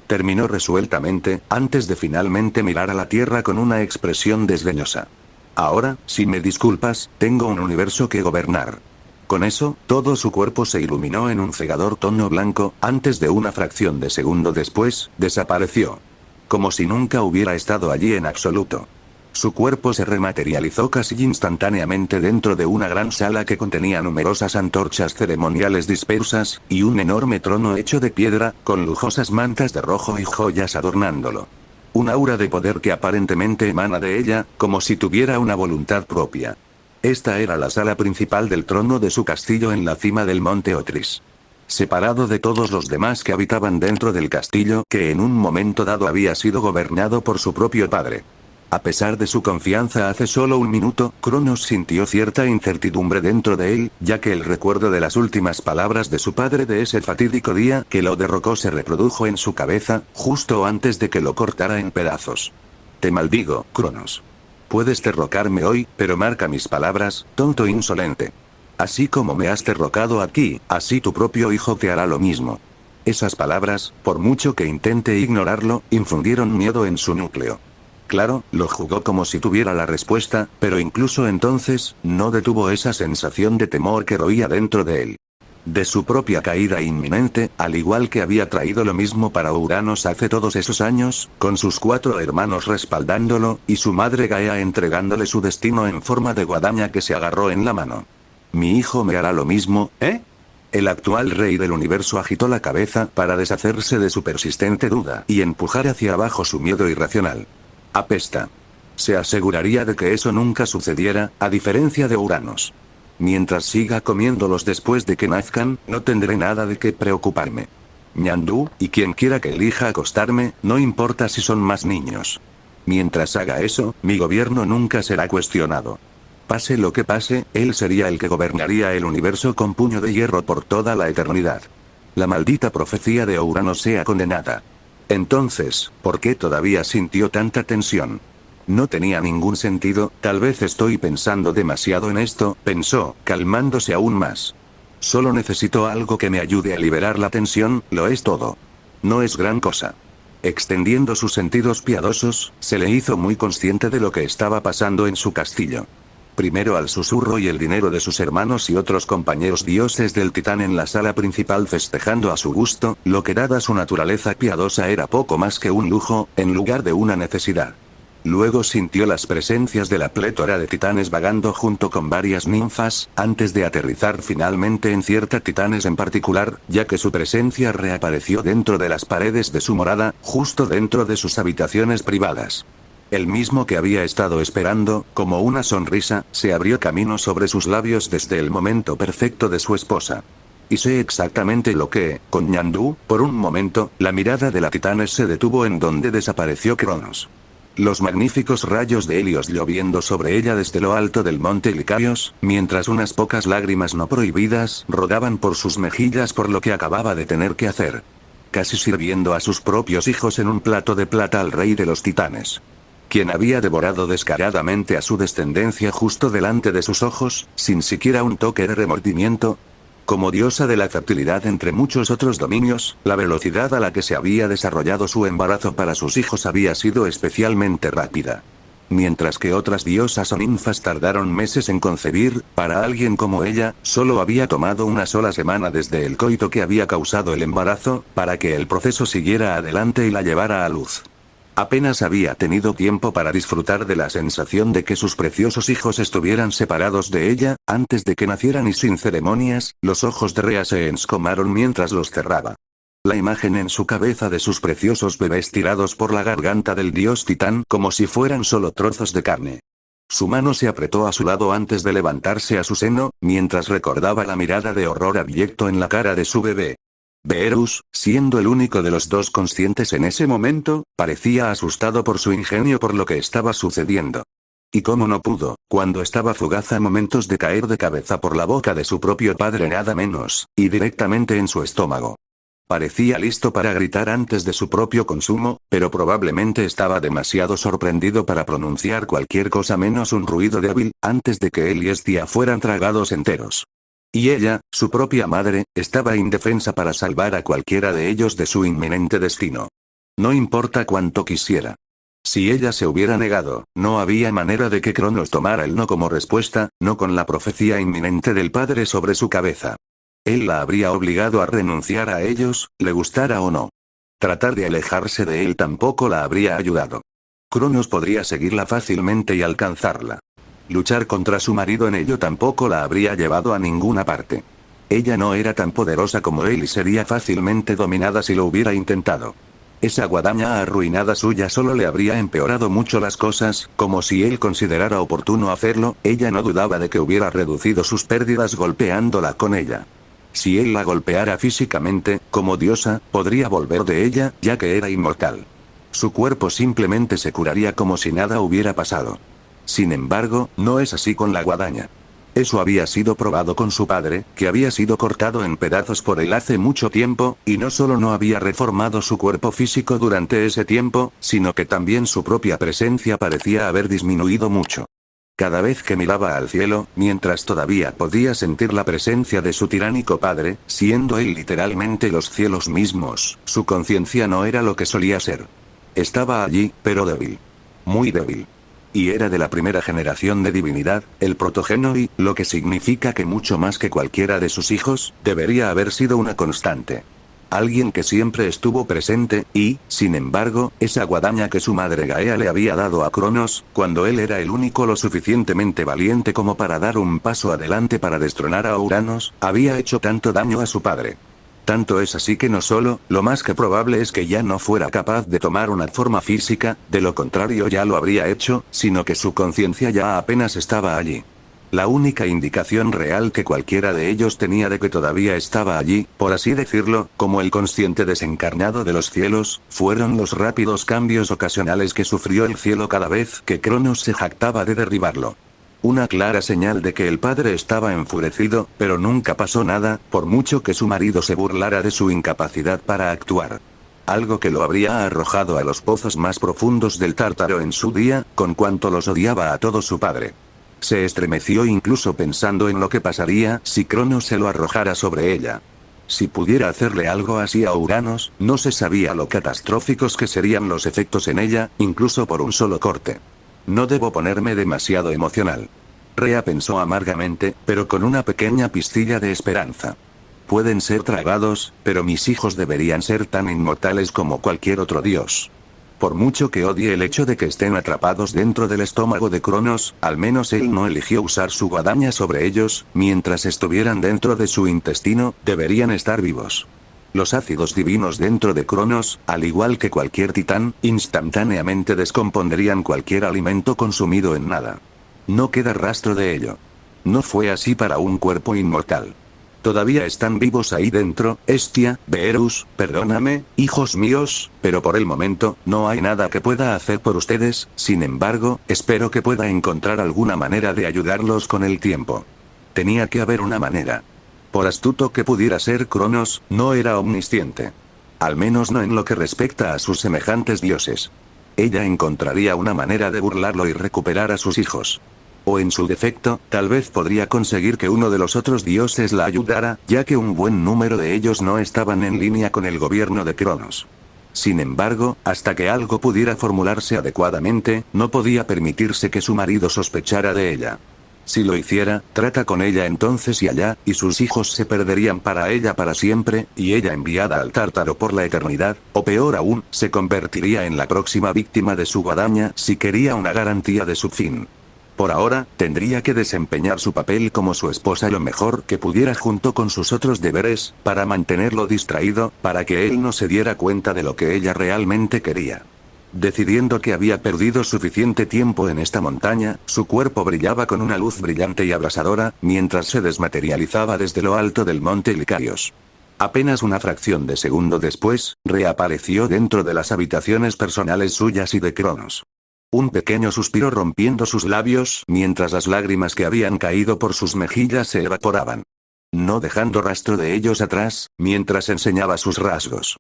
Terminó resueltamente, antes de finalmente mirar a la tierra con una expresión desdeñosa. Ahora, si me disculpas, tengo un universo que gobernar. Con eso, todo su cuerpo se iluminó en un cegador tono blanco, antes de una fracción de segundo después, desapareció. Como si nunca hubiera estado allí en absoluto. Su cuerpo se rematerializó casi instantáneamente dentro de una gran sala que contenía numerosas antorchas ceremoniales dispersas, y un enorme trono hecho de piedra, con lujosas mantas de rojo y joyas adornándolo. Un aura de poder que aparentemente emana de ella, como si tuviera una voluntad propia. Esta era la sala principal del trono de su castillo en la cima del monte Otris. Separado de todos los demás que habitaban dentro del castillo que en un momento dado había sido gobernado por su propio padre. A pesar de su confianza hace solo un minuto, Cronos sintió cierta incertidumbre dentro de él, ya que el recuerdo de las últimas palabras de su padre de ese fatídico día que lo derrocó se reprodujo en su cabeza, justo antes de que lo cortara en pedazos. Te maldigo, Cronos. Puedes derrocarme hoy, pero marca mis palabras, tonto insolente. Así como me has derrocado aquí, así tu propio hijo te hará lo mismo. Esas palabras, por mucho que intente ignorarlo, infundieron miedo en su núcleo. Claro, lo jugó como si tuviera la respuesta, pero incluso entonces, no detuvo esa sensación de temor que roía dentro de él. De su propia caída inminente, al igual que había traído lo mismo para Uranos hace todos esos años, con sus 4 hermanos respaldándolo, y su madre Gaea entregándole su destino en forma de guadaña que se agarró en la mano. Mi hijo me hará lo mismo, ¿eh? El actual rey del universo agitó la cabeza para deshacerse de su persistente duda y empujar hacia abajo su miedo irracional. Apesta. Se aseguraría de que eso nunca sucediera, a diferencia de Uranos. Mientras siga comiéndolos después de que nazcan, no tendré nada de qué preocuparme. Ñandú, y quien quiera que elija acostarme, no importa si son más niños. Mientras haga eso, mi gobierno nunca será cuestionado. Pase lo que pase, él sería el que gobernaría el universo con puño de hierro por toda la eternidad. La maldita profecía de Uranos sea condenada. Entonces, ¿por qué todavía sintió tanta tensión? No tenía ningún sentido, tal vez estoy pensando demasiado en esto, pensó, calmándose aún más. Solo necesito algo que me ayude a liberar la tensión, lo es todo. No es gran cosa. Extendiendo sus sentidos piadosos, se le hizo muy consciente de lo que estaba pasando en su castillo. Primero al susurro y el dinero de sus hermanos y otros compañeros dioses del titán en la sala principal festejando a su gusto, lo que dada su naturaleza piadosa era poco más que un lujo, en lugar de una necesidad. Luego sintió las presencias de la plétora de titanes vagando junto con varias ninfas, antes de aterrizar finalmente en cierta titanes en particular, ya que su presencia reapareció dentro de las paredes de su morada, justo dentro de sus habitaciones privadas. El mismo que había estado esperando, como una sonrisa, se abrió camino sobre sus labios desde el momento perfecto de su esposa. Y sé exactamente lo que, con Ñandú, por un momento, la mirada de la titanes se detuvo en donde desapareció Cronos. Los magníficos rayos de Helios lloviendo sobre ella desde lo alto del monte Licarios, mientras unas pocas lágrimas no prohibidas rodaban por sus mejillas por lo que acababa de tener que hacer. Casi sirviendo a sus propios hijos en un plato de plata al rey de los titanes. Quien había devorado descaradamente a su descendencia justo delante de sus ojos, sin siquiera un toque de remordimiento. Como diosa de la fertilidad entre muchos otros dominios, la velocidad a la que se había desarrollado su embarazo para sus hijos había sido especialmente rápida. Mientras que otras diosas o ninfas tardaron meses en concebir, para alguien como ella, solo había tomado una sola semana desde el coito que había causado el embarazo, para que el proceso siguiera adelante y la llevara a luz. Apenas había tenido tiempo para disfrutar de la sensación de que sus preciosos hijos estuvieran separados de ella, antes de que nacieran y sin ceremonias, los ojos de Rea se escomaron mientras los cerraba. La imagen en su cabeza de sus preciosos bebés tirados por la garganta del dios titán como si fueran solo trozos de carne. Su mano se apretó a su lado antes de levantarse a su seno, mientras recordaba la mirada de horror abyecto en la cara de su bebé. Beerus, siendo el único de los dos conscientes en ese momento, parecía asustado por su ingenio por lo que estaba sucediendo. Y cómo no pudo, cuando estaba fugaz a momentos de caer de cabeza por la boca de su propio padre nada menos, y directamente en su estómago. Parecía listo para gritar antes de su propio consumo, pero probablemente estaba demasiado sorprendido para pronunciar cualquier cosa menos un ruido débil, antes de que él y Estia fueran tragados enteros. Y ella, su propia madre, estaba indefensa para salvar a cualquiera de ellos de su inminente destino. No importa cuánto quisiera. Si ella se hubiera negado, no había manera de que Cronos tomara el no como respuesta, no con la profecía inminente del padre sobre su cabeza. Él la habría obligado a renunciar a ellos, le gustara o no. Tratar de alejarse de él tampoco la habría ayudado. Cronos podría seguirla fácilmente y alcanzarla. Luchar contra su marido en ello tampoco la habría llevado a ninguna parte. Ella no era tan poderosa como él y sería fácilmente dominada si lo hubiera intentado. Esa guadaña arruinada suya solo le habría empeorado mucho las cosas, como si él considerara oportuno hacerlo, ella no dudaba de que hubiera reducido sus pérdidas golpeándola con ella. Si él la golpeara físicamente, como diosa, podría volver de ella, ya que era inmortal. Su cuerpo simplemente se curaría como si nada hubiera pasado. Sin embargo, no es así con la guadaña. Eso había sido probado con su padre, que había sido cortado en pedazos por él hace mucho tiempo, y no solo no había reformado su cuerpo físico durante ese tiempo, sino que también su propia presencia parecía haber disminuido mucho. Cada vez que miraba al cielo, mientras todavía podía sentir la presencia de su tiránico padre, siendo él literalmente los cielos mismos, su conciencia no era lo que solía ser. Estaba allí, pero débil. Muy débil. Y era de la primera generación de divinidad, el protogénoi, lo que significa que mucho más que cualquiera de sus hijos, debería haber sido una constante. Alguien que siempre estuvo presente, y, sin embargo, esa guadaña que su madre Gaea le había dado a Cronos, cuando él era el único lo suficientemente valiente como para dar un paso adelante para destronar a Uranos, había hecho tanto daño a su padre. Tanto es así que no solo, lo más que probable es que ya no fuera capaz de tomar una forma física, de lo contrario ya lo habría hecho, sino que su conciencia ya apenas estaba allí. La única indicación real que cualquiera de ellos tenía de que todavía estaba allí, por así decirlo, como el consciente desencarnado de los cielos, fueron los rápidos cambios ocasionales que sufrió el cielo cada vez que Cronos se jactaba de derribarlo. Una clara señal de que el padre estaba enfurecido, pero nunca pasó nada, por mucho que su marido se burlara de su incapacidad para actuar. Algo que lo habría arrojado a los pozos más profundos del Tártaro en su día, con cuanto los odiaba a todo su padre. Se estremeció incluso pensando en lo que pasaría si Cronos se lo arrojara sobre ella. Si pudiera hacerle algo así a Uranos, no se sabía lo catastróficos que serían los efectos en ella, incluso por un solo corte. No debo ponerme demasiado emocional. Rea pensó amargamente, pero con una pequeña pizquilla de esperanza. Pueden ser tragados, pero mis hijos deberían ser tan inmortales como cualquier otro dios. Por mucho que odie el hecho de que estén atrapados dentro del estómago de Cronos, al menos él no eligió usar su guadaña sobre ellos, mientras estuvieran dentro de su intestino, deberían estar vivos. Los ácidos divinos dentro de Cronos, al igual que cualquier titán, instantáneamente descompondrían cualquier alimento consumido en nada. No queda rastro de ello. No fue así para un cuerpo inmortal. Todavía están vivos ahí dentro, Hestia, Beerus, perdóname, hijos míos, pero por el momento, no hay nada que pueda hacer por ustedes, sin embargo, espero que pueda encontrar alguna manera de ayudarlos con el tiempo. Tenía que haber una manera. Por astuto que pudiera ser Cronos, no era omnisciente. Al menos no en lo que respecta a sus semejantes dioses. Ella encontraría una manera de burlarlo y recuperar a sus hijos. O en su defecto, tal vez podría conseguir que uno de los otros dioses la ayudara, ya que un buen número de ellos no estaban en línea con el gobierno de Cronos. Sin embargo, hasta que algo pudiera formularse adecuadamente, no podía permitirse que su marido sospechara de ella. Si lo hiciera, trata con ella entonces y allá, y sus hijos se perderían para ella para siempre, y ella enviada al Tártaro por la eternidad, o peor aún, se convertiría en la próxima víctima de su guadaña si quería una garantía de su fin. Por ahora, tendría que desempeñar su papel como su esposa lo mejor que pudiera junto con sus otros deberes, para mantenerlo distraído, para que él no se diera cuenta de lo que ella realmente quería. Decidiendo que había perdido suficiente tiempo en esta montaña, su cuerpo brillaba con una luz brillante y abrasadora, mientras se desmaterializaba desde lo alto del monte Licarios. Apenas una fracción de segundo después, reapareció dentro de las habitaciones personales suyas y de Cronos. Un pequeño suspiro rompiendo sus labios, mientras las lágrimas que habían caído por sus mejillas se evaporaban. No dejando rastro de ellos atrás, mientras enseñaba sus rasgos.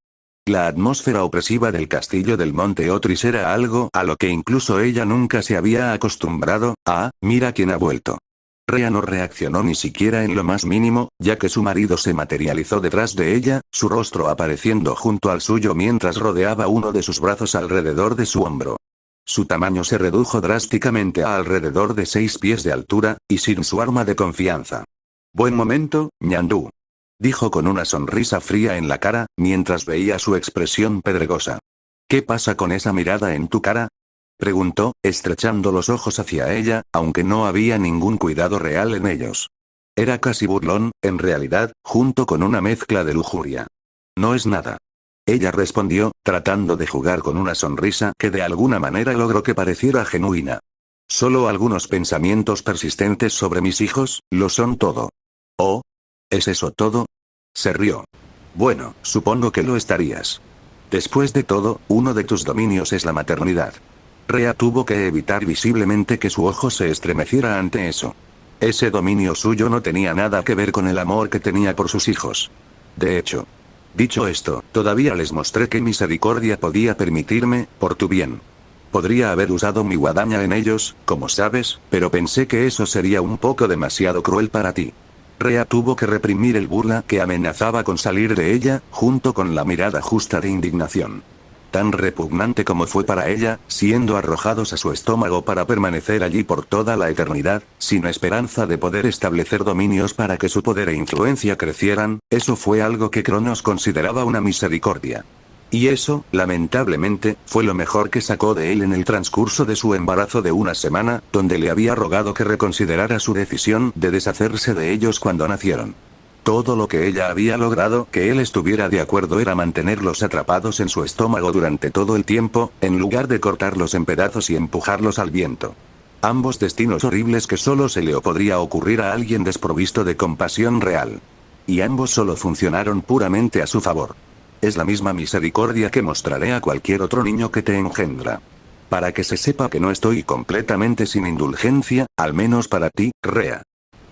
La atmósfera opresiva del castillo del monte Otris era algo a lo que incluso ella nunca se había acostumbrado. Mira quién ha vuelto. Rea no reaccionó ni siquiera en lo más mínimo, ya que su marido se materializó detrás de ella, su rostro apareciendo junto al suyo mientras rodeaba uno de sus brazos alrededor de su hombro. Su tamaño se redujo drásticamente a alrededor de 6 pies de altura, y sin su arma de confianza. Buen momento, ñandú. Dijo con una sonrisa fría en la cara, mientras veía su expresión pedregosa. ¿Qué pasa con esa mirada en tu cara? Preguntó, estrechando los ojos hacia ella, aunque no había ningún cuidado real en ellos. Era casi burlón, en realidad, junto con una mezcla de lujuria. No es nada. Ella respondió, tratando de jugar con una sonrisa que de alguna manera logró que pareciera genuina. Solo algunos pensamientos persistentes sobre mis hijos, lo son todo. ¿Oh? ¿Es eso todo? Se rió. Bueno, supongo que lo estarías. Después de todo, uno de tus dominios es la maternidad. Rhea tuvo que evitar visiblemente que su ojo se estremeciera ante eso. Ese dominio suyo no tenía nada que ver con el amor que tenía por sus hijos. De hecho. Dicho esto, todavía les mostré que misericordia podía permitirme, por tu bien. Podría haber usado mi guadaña en ellos, como sabes, pero pensé que eso sería un poco demasiado cruel para ti. Rhea tuvo que reprimir el burla que amenazaba con salir de ella, junto con la mirada justa de indignación. Tan repugnante como fue para ella, siendo arrojados a su estómago para permanecer allí por toda la eternidad, sin esperanza de poder establecer dominios para que su poder e influencia crecieran, eso fue algo que Cronos consideraba una misericordia. Y eso, lamentablemente, fue lo mejor que sacó de él en el transcurso de su embarazo de una semana, donde le había rogado que reconsiderara su decisión de deshacerse de ellos cuando nacieron. Todo lo que ella había logrado que él estuviera de acuerdo era mantenerlos atrapados en su estómago durante todo el tiempo, en lugar de cortarlos en pedazos y empujarlos al viento. Ambos destinos horribles que solo se le podría ocurrir a alguien desprovisto de compasión real. Y ambos solo funcionaron puramente a su favor. Es la misma misericordia que mostraré a cualquier otro niño que te engendra. Para que se sepa que no estoy completamente sin indulgencia, al menos para ti, Rhea.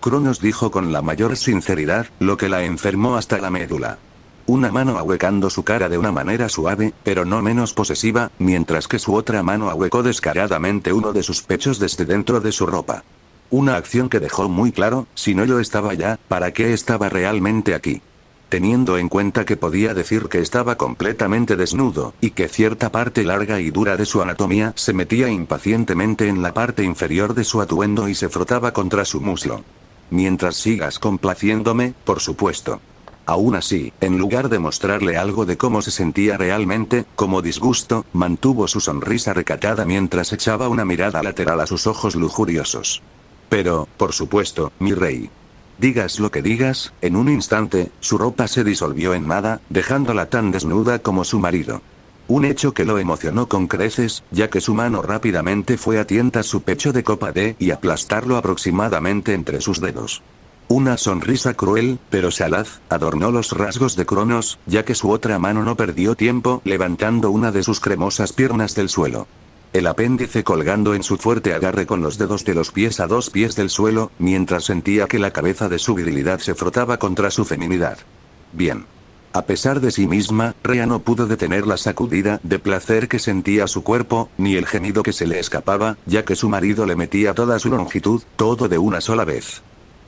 Cronos dijo con la mayor sinceridad, lo que la enfermó hasta la médula. Una mano ahuecando su cara de una manera suave, pero no menos posesiva, mientras que su otra mano ahuecó descaradamente uno de sus pechos desde dentro de su ropa. Una acción que dejó muy claro, si no lo estaba ya, ¿para qué estaba realmente aquí? Teniendo en cuenta que podía decir que estaba completamente desnudo, y que cierta parte larga y dura de su anatomía se metía impacientemente en la parte inferior de su atuendo y se frotaba contra su muslo. Mientras sigas complaciéndome, por supuesto. Aún así, en lugar de mostrarle algo de cómo se sentía realmente, como disgusto, mantuvo su sonrisa recatada mientras echaba una mirada lateral a sus ojos lujuriosos. Pero, por supuesto, mi rey. Digas lo que digas, en un instante, su ropa se disolvió en nada, dejándola tan desnuda como su marido. Un hecho que lo emocionó con creces, ya que su mano rápidamente fue a tientar su pecho de copa D y aplastarlo aproximadamente entre sus dedos. Una sonrisa cruel, pero salaz, adornó los rasgos de Cronos, ya que su otra mano no perdió tiempo levantando una de sus cremosas piernas del suelo. El apéndice colgando en su fuerte agarre con los dedos de los pies a 2 pies del suelo, mientras sentía que la cabeza de su virilidad se frotaba contra su feminidad. Bien. A pesar de sí misma, Rhea no pudo detener la sacudida de placer que sentía su cuerpo, ni el gemido que se le escapaba, ya que su marido le metía toda su longitud, todo de una sola vez.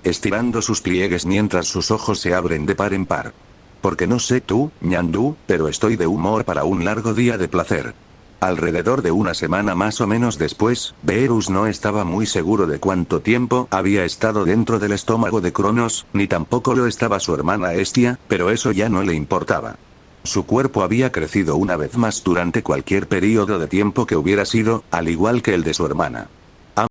Estirando sus pliegues mientras sus ojos se abren de par en par. Porque no sé tú, ñandú, pero estoy de humor para un largo día de placer. Alrededor de una semana más o menos después, Beerus no estaba muy seguro de cuánto tiempo había estado dentro del estómago de Cronos, ni tampoco lo estaba su hermana Hestia, pero eso ya no le importaba. Su cuerpo había crecido una vez más durante cualquier período de tiempo que hubiera sido, al igual que el de su hermana.